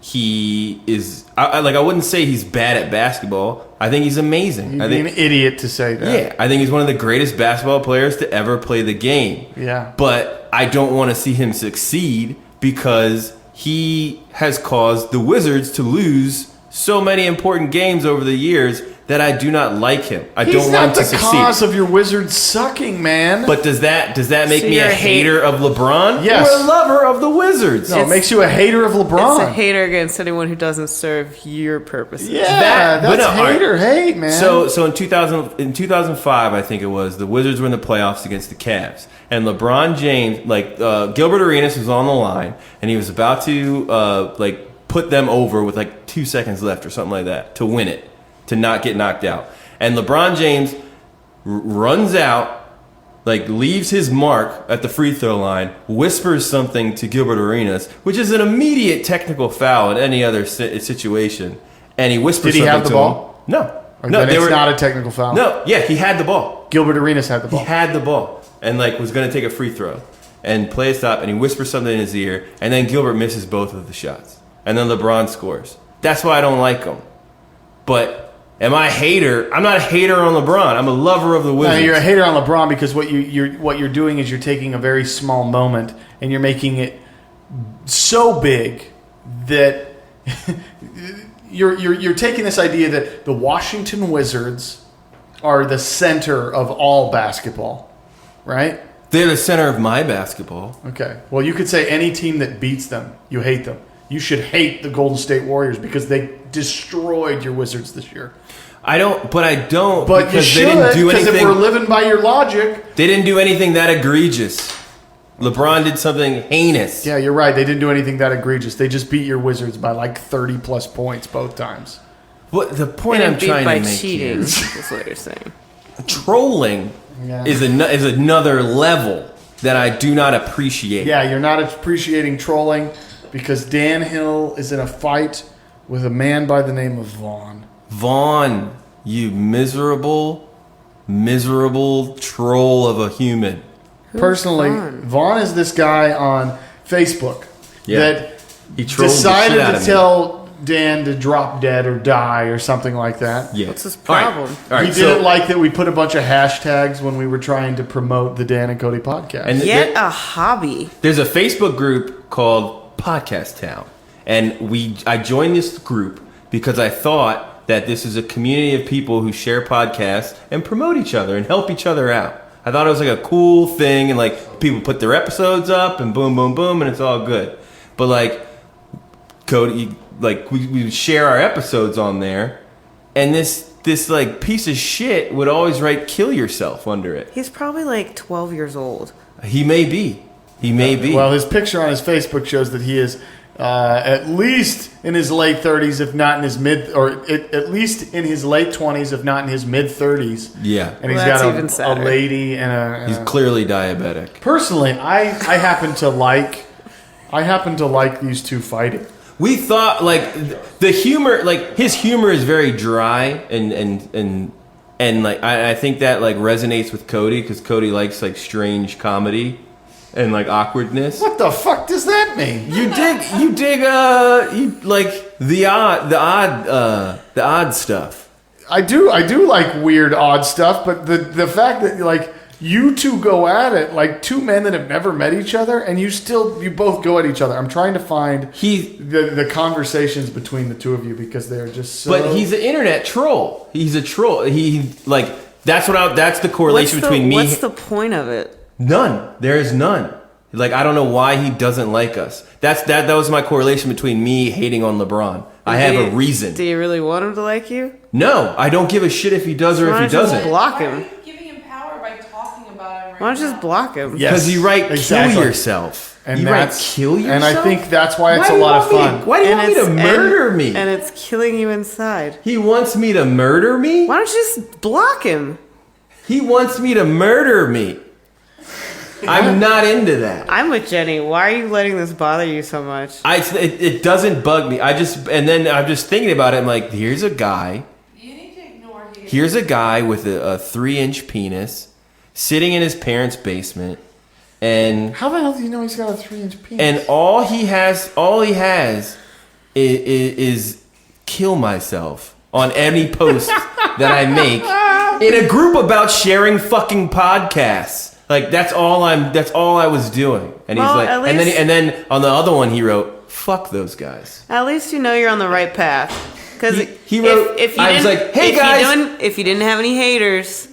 he is. I wouldn't say he's bad at basketball. I think he's amazing. You'd be an idiot to say that. Yeah, I think he's one of the greatest basketball players to ever play the game. Yeah. But I don't want to see him succeed because he has caused the Wizards to lose so many important games over the years that I do not like him. I don't want him to succeed. He's not the cause of your Wizards sucking, man. But does that make So me you're a a hater of LeBron? Yes. Or a lover of the Wizards? No, it makes you a hater of LeBron. It's a hater against anyone who doesn't serve your purposes. Yeah, but that's hater hate, man. So in 2005, I think it was, the Wizards were in the playoffs against the Cavs, and LeBron James, Gilbert Arenas was on the line, and he was about to put them over with 2 seconds left or something like that to win it, to not get knocked out. And LeBron James runs out, leaves his mark at the free throw line, whispers something to Gilbert Arenas, which is an immediate technical foul in any other situation. And he whispers Did he something have the to ball? him. No. Or No, then they it's were not a technical foul. No, yeah, he had the ball. Gilbert Arenas had the ball. He had the ball and was going to take a free throw and play a stop, and he whispers something in his ear, and then Gilbert misses both of the shots. And then LeBron scores. That's why I don't like him. But am I a hater? I'm not a hater on LeBron. I'm a lover of the Wizards. No, you're a hater on LeBron because what you're doing is you're taking a very small moment and you're making it so big that you're taking this idea that the Washington Wizards are the center of all basketball, right? They're the center of my basketball. Okay. Well, you could say any team that beats them, you hate them. You should hate the Golden State Warriors because they destroyed your Wizards this year. I don't But because you should, they didn't do because anything. if we're living by your logic. They didn't do anything that egregious. LeBron did something heinous. Yeah, you're right. They didn't do anything that egregious. They just beat your Wizards by 30 plus points both times. What the point And I'm beat trying by to make cheating, here is what you're saying. trolling Yeah. is another level that I do not appreciate. Yeah, you're not appreciating trolling because Dan Hill is in a fight with a man by the name of Vaughn. Vaughn, you miserable troll of a human. Personally, Vaughn is this guy on Facebook that He trolled the decided shit out to of me. tell Dan to drop dead or die or something like that. Yeah. What's his All right. problem? All right, He so- didn't like that we put a bunch of hashtags when we were trying to promote the Dan and Kody podcast. And Get a hobby. there's a Facebook group called Podcast Town, and I joined this group because I thought that this is a community of people who share podcasts and promote each other and help each other out. I thought it was a cool thing, and people put their episodes up and boom, boom, boom, and it's all good. But Kody, we share our episodes on there, and this piece of shit would always write "kill yourself" under it. He's probably 12 years old. He may be. Well, his picture on his Facebook shows that he is at least in his late 30s, if not in his at least in his late 20s, if not in his mid 30s. Yeah. And he's Well, that's even got a sadder. lady and He's clearly diabetic. Personally, I happen to like these two fighting. We thought the humor, his humor is very dry and I think that resonates with Kody because Kody likes strange comedy and awkwardness. What the fuck does that mean? You dig the odd stuff. I do like weird, odd stuff, but the fact that you two go at it two men that have never met each other, and you both go at each other. I'm trying to find the conversations between the two of you because they're just so. But he's an internet troll. He's a troll. That's the correlation between me. What's the point of it? None. There is none. I don't know why he doesn't like us. That was my correlation between me hating on LeBron. I have a reason. Do you really want him to like you? No, I don't give a shit if he does or if he Why don't you just doesn't. block Why are him? you giving him power by talking about him right Why don't you just now? block him? Yeah. Because you write Exactly. kill yourself. And you write kill yourself. And I think that's why it's Why a do you lot of want me- fun. Why do you want me to murder me? And it's killing you inside. He wants me to murder me? Why don't you just block him? He wants me to murder me. I'm not into that. I'm with Jenny. Why are you letting this bother you so much? It doesn't bug me. And then I'm just thinking about it. I'm like, here's a guy. You need to ignore him. Here's a guy with a 3-inch penis sitting in his parents' basement, and How the hell do you know he's got a 3-inch penis? all he has is kill myself on any post that I make in a group about sharing fucking podcasts. Like that's all I was doing. And he's Well, like, at and least- then on the other one he wrote, "Fuck those guys." At least you know you're on the right path. Because He wrote, I was like, "Hey guys." if you didn't have any haters,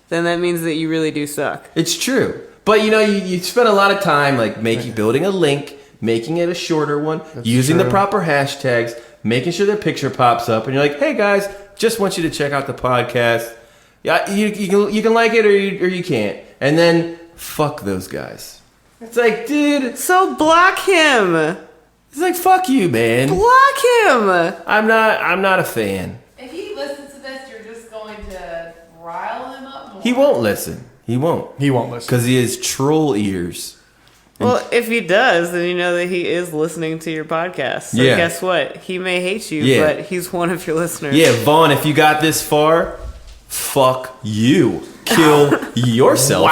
then that means that you really do suck. It's true. But you spend a lot of time like building a link, making it a shorter one, using the proper hashtags, making sure their picture pops up, and you're like, "Hey guys, just want you to check out the podcast. Yeah, you can like it or you can't." And then fuck those guys. It's like, dude, So block him. it's like fuck you, man. Block him. I'm not a fan. If he listens to this, you're just going to rile him up more. He won't listen. He won't. He won't listen. Because he has troll ears. Well, if he does, then you know that he is listening to your podcast. So Yeah. guess what? He may hate you, Yeah. but he's one of your listeners. Yeah, Vaughn, if you got this far, fuck you. Kill yourself.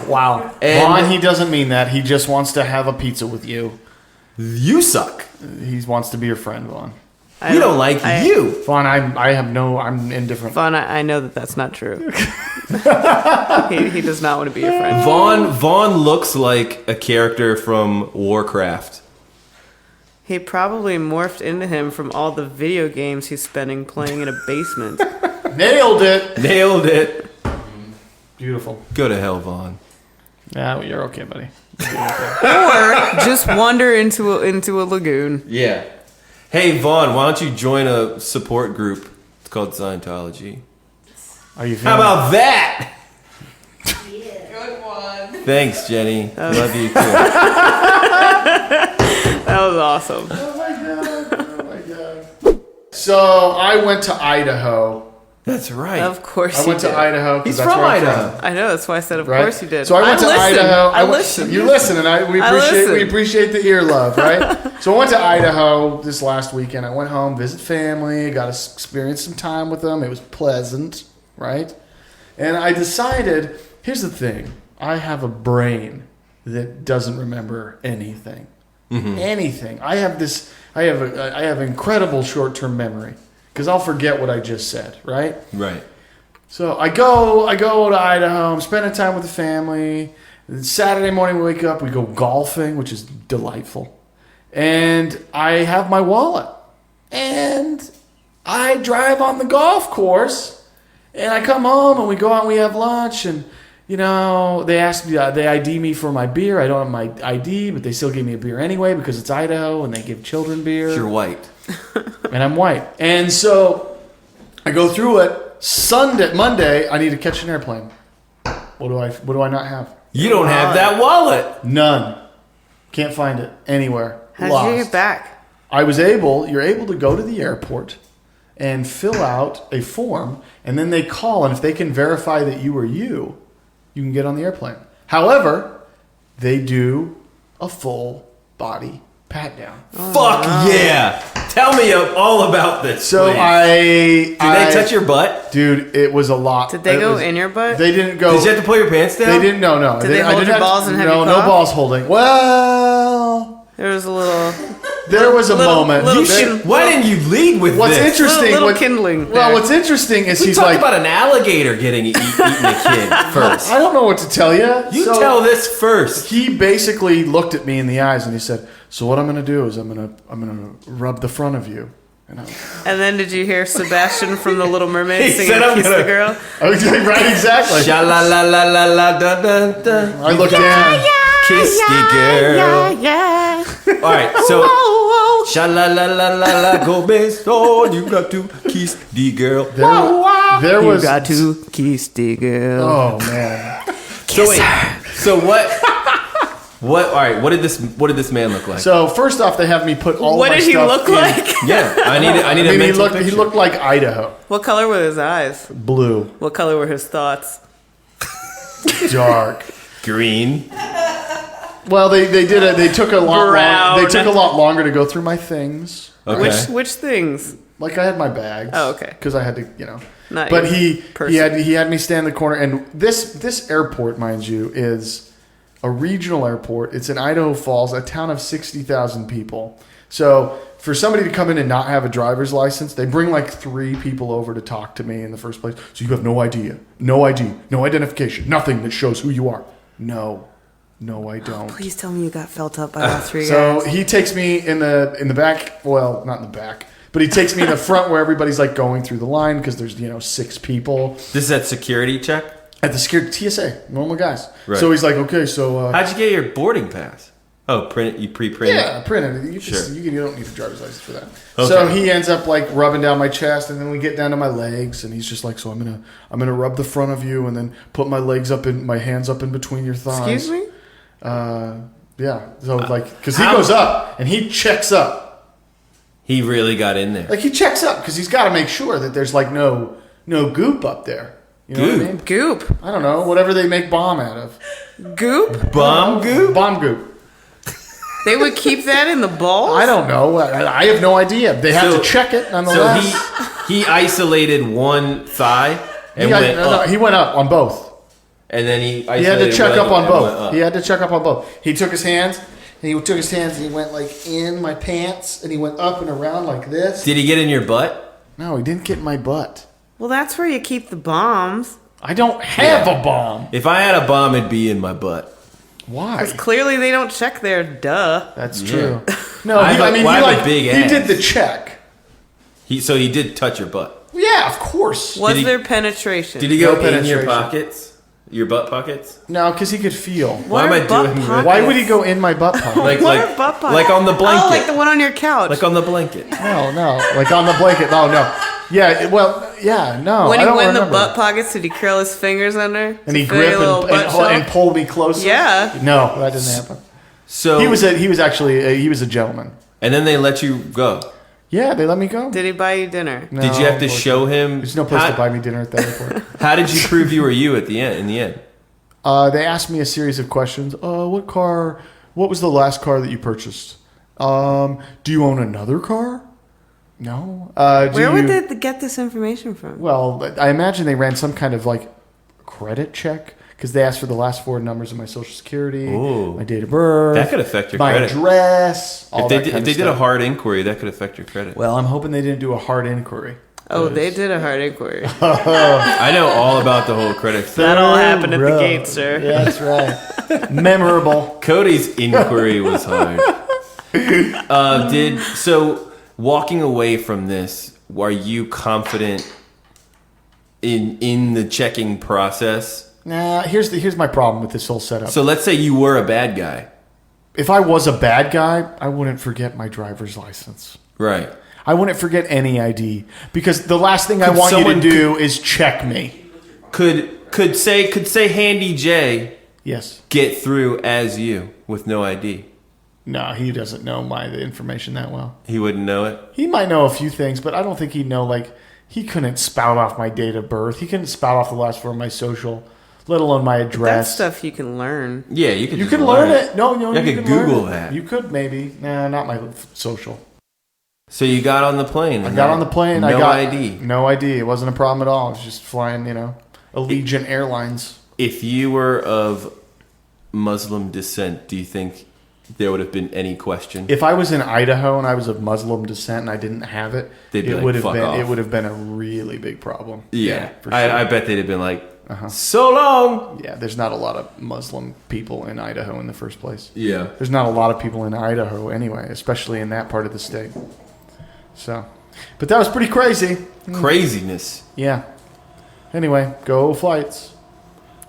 Wow. And- Vaughn, he doesn't mean that. He just wants to have a pizza with you. You suck. He wants to be your friend, Vaughn. We don't like you. Vaughn, I'm indifferent. Vaughn, I know that that's not true. he does not want to be your friend. Vaughn looks like a character from Warcraft. He probably morphed into him from all the video games he's spending playing in a basement. Nailed it. Nailed it. Beautiful. Go to hell, Vaughn. Yeah, you're okay, buddy. Or just wander into a lagoon. Yeah. Hey, Vaughn, why don't you join a support group? It's called Scientology. Are you How feeling about that? Good one. Thanks, Jenny. Love you too. That was awesome. Oh my god. So I went to Idaho. That's right. Of course I went you to did. Idaho. 'cause He's that's from where I'm Idaho. I know, that's why I said of Right? course you did. So I went to listened. Idaho. I listened. You listen, and we listened. appreciate the ear love, right? So I went to Idaho this last weekend. I went home, visit family, got to experience some time with them. It was pleasant, right? And I decided, here's the thing: I have a brain that doesn't remember anything, anything. I have incredible short-term memory because I'll forget what I just said, right? Right. So I go to Idaho. I'm spending time with the family. And Saturday morning, we wake up. We go golfing, which is delightful. And I have my wallet. And I drive on the golf course. And I come home and we go out and we have lunch. And, you know, they ask me, they ID me for my beer. I don't have my ID, but they still give me a beer anyway because it's Idaho and they give children beer. You're white. And I'm white. And so I go through it. Monday, I need to catch an airplane. What do I not have? You don't have that wallet. None. Can't find it anywhere. How'd Lost. you get back? You're able to go to the airport and fill out a form, and then they call, and if they can verify that you are you can get on the airplane. However, they do a full body pat down. Fuck yeah. Tell me all about this. So please. Did they touch your butt? Dude, it was a lot. Did they It go was- in your butt? They didn't go. Did you have to pull your pants down? They didn't. No. Did they hold your balls and have no, you no cough? balls holding. Well, There was a little. there was a Little- moment. little There- kin- Why didn't you lead with what's this? interesting? little what- kindling Well, there. what's interesting is We he's talked like, about an alligator eating a kid first. I don't know what to tell you. You So tell this first. He basically looked at me in the eyes and he said, "So what I'm going to do is I'm going to rub the front of you." And And then did you hear Sebastian from The Little Mermaid He singing said, "I'm Kiss gonna- the Girl? I was like, right, exactly. Sha la la la la la da da da. I looked down. Kiss the girl. Yeah. All right, so sha la la la la la go based on you got to kiss the girl. There You was. got to kiss the girl. Oh man. So wait, so what? What? All right, what did this man look like? So first off, they have me put all. What my did he stuff look in- like? Yeah, I need I a mean, he mental looked. He picture. looked like Idaho. What color were his eyes? Blue, What color were his thoughts? dark. green. Well, they did it. They took a lot. Brown. They took a lot longer to go through my things. Okay. Which things? Like I had my bags. Oh, okay. Because I had to, Not But your he person. had me stand in the corner, and this airport, mind you, is a regional airport. It's in Idaho Falls, a town of 60,000 people. So for somebody to come in and not have a driver's license, they bring like 3 people over to talk to me in the first place. So you have no idea, no ID, no identification, nothing that shows who you are. No, I don't. Please tell me you got felt up by all 3 So guys. he takes me in the back. Well, not in the back, but he takes me in the front where everybody's like going through the line because there's 6 people This is at security check? at the security TSA, normal guys. Right. So he's like, okay, so How'd you get your boarding pass? Oh, you pre-print it? yeah, printed it. Sure. You don't need a driver's license for that. Okay. So he ends up like rubbing down my chest, and then we get down to my legs, and he's just like, so I'm gonna rub the front of you, and then put my hands up in between your thighs. Excuse me? Yeah. So because he goes up and he checks up. He really got in there. Like he checks up because he's got to make sure that there's like no goop up there. You know what I mean? Goop. I don't know, whatever they make bomb out of. Goop? Bomb goop? Bomb goop. They would keep that in the bowl? I don't know. I have no idea. They have to check it nonetheless. So he isolated one thigh and went up. He went up on both. And then he He had to check up on both. He He had to check up on both. He took his hands, and he went like in my pants, and he went up and around like this. Did he get in your butt? No, he didn't get in my butt. Well, that's where you keep the bombs. I don't have a bomb. If I had a bomb, it'd be in my butt. Why? Because clearly they don't check there. Duh. That's Yeah. true. No, I have a big he ass. did the check. So he did touch your butt. Yeah, of course. Was Did he- there penetration? Did he go No in your penetration. pockets? Your butt pockets? No, because he could feel. What Why am are I butt doing this? pockets? Why would he go in my butt pocket? Like What are butt pockets? like on the blanket. Oh, like the one on your couch. Like on the blanket. No, like on the blanket. No. Yeah, well, yeah, no. when I he don't went in the remember. butt pockets, did he curl his fingers under? And he to feel gripped your little butt and shell? pulled me closer. Yeah. No, that didn't happen. So He was a gentleman. and then they let you go. Yeah, they let me go. Did he buy you dinner? No, Did you have to unfortunately. show him? There's no place how, to buy me dinner at the airport. How did you prove you were you at the end? In the end, They asked me a series of questions. What was the last car that you purchased? Do you own another car? No. Where would they get this information from? Well, I imagine they ran some kind of like credit check because they asked for the last 4 numbers of my social security, Ooh. my date of birth. That could affect your my credit. address. All if they that did, kind if they of did a stuff. hard inquiry, that could affect your credit. Well, I'm hoping they didn't do a hard inquiry. Oh, they did a hard inquiry. I know all about the whole credit thing. That all happened at the Rough. gate, sir. Yeah, that's right. Memorable. Cody's inquiry was hard. So walking away from this, are you confident in the checking process? Nah, here's my problem with this whole setup. So let's say you were a bad guy, if I was a bad guy, I wouldn't forget my driver's license. right? I wouldn't forget any ID because the last thing I Could want you to someone- do is check me. Could say Handy J Yes. get through as you with no ID? No, he doesn't know the information that well. He wouldn't know it. He might know a few things, but I don't think he'd know, he couldn't spout off my date of birth. He couldn't spout off the last 4 of my social, let alone my That's address. stuff you can learn. Yeah, you could. You just can learn it. No, You you could can learn Google it. that. You could maybe. Nah, not my social. So you got on the plane. I got on the plane. No I got ID. No ID. It wasn't a problem at all. It was just flying, Allegiant Airlines. If you were of Muslim descent, do you think there would have been any question? If I was in Idaho and I was of Muslim descent and I didn't have it, They'd be it like, would have "Fuck been off." it would have been a really big problem. Yeah, for sure. I bet they'd have been like, so long. Yeah, there's not a lot of Muslim people in Idaho in the first place. Yeah. There's not a lot of people in Idaho anyway, especially in that part of the state. So, but that was pretty crazy. Craziness. Yeah. Anyway, go flights.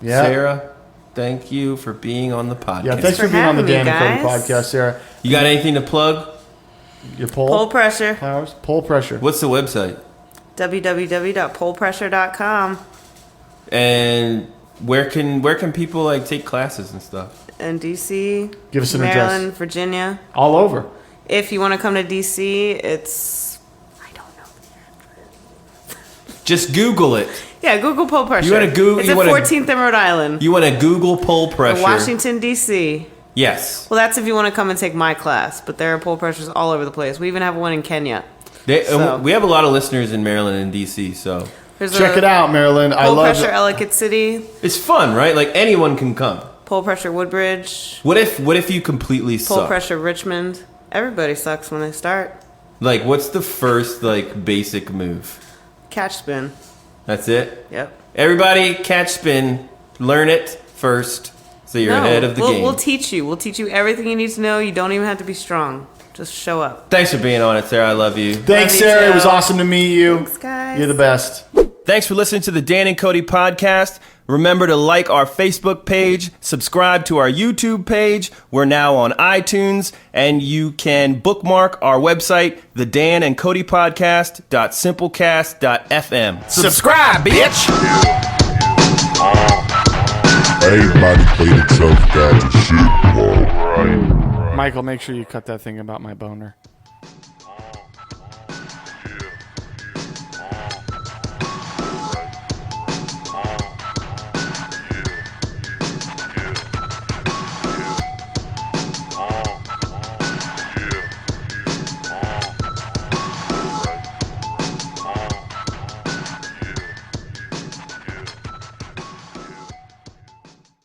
Yeah. Sarah, thank you for being on the podcast. Yeah, thanks for being on the having Dan me, and Kody guys. podcast, Sarah. You got anything to plug? Your poll? Pull pressure. Powers? Poll pressure. What's the website? www.pullpressure.com. And where can people take classes and stuff? In DC, Give us an Maryland, address. Virginia. All over. If you want to come to DC, it's I don't know. Just Google it. Yeah, Google pull pressure. You wanna Google- It's you at wanna- 14th and Rhode Island. You want to Google pull pressure? Washington DC. Yes. Well, that's if you want to come and take my class. But there are pull pressures all over the place. We even have one in Kenya. So- We have a lot of listeners in Maryland and DC, so There's Check it out, Maryland. I Pull love pressure it. Ellicott City. it's fun, right? Like anyone can come. Pull pressure Woodbridge. What if you completely Pull suck? pressure Richmond. Everybody sucks when they start. Like, what's the first, like, basic move? Catch spin. That's it? Yep. Everybody, catch spin. Learn it first, so you're ahead of the game. We'll teach you. We'll teach you everything you need to know. You don't even have to be strong. Just show up. Thanks for being on it, Sarah. I love you. Thanks, Love you Sarah. too. It was awesome to meet you. Thanks, guys. You're the best. Thanks for listening to the Dan and Kody podcast. Remember to like our Facebook page, subscribe to our YouTube page. We're now on iTunes, and you can bookmark our website, the Dan and Kody podcast.simplecast.fm. Subscribe, bitch! Everybody play the tough guy and shit. Whoa. Michael, make sure you cut that thing about my boner.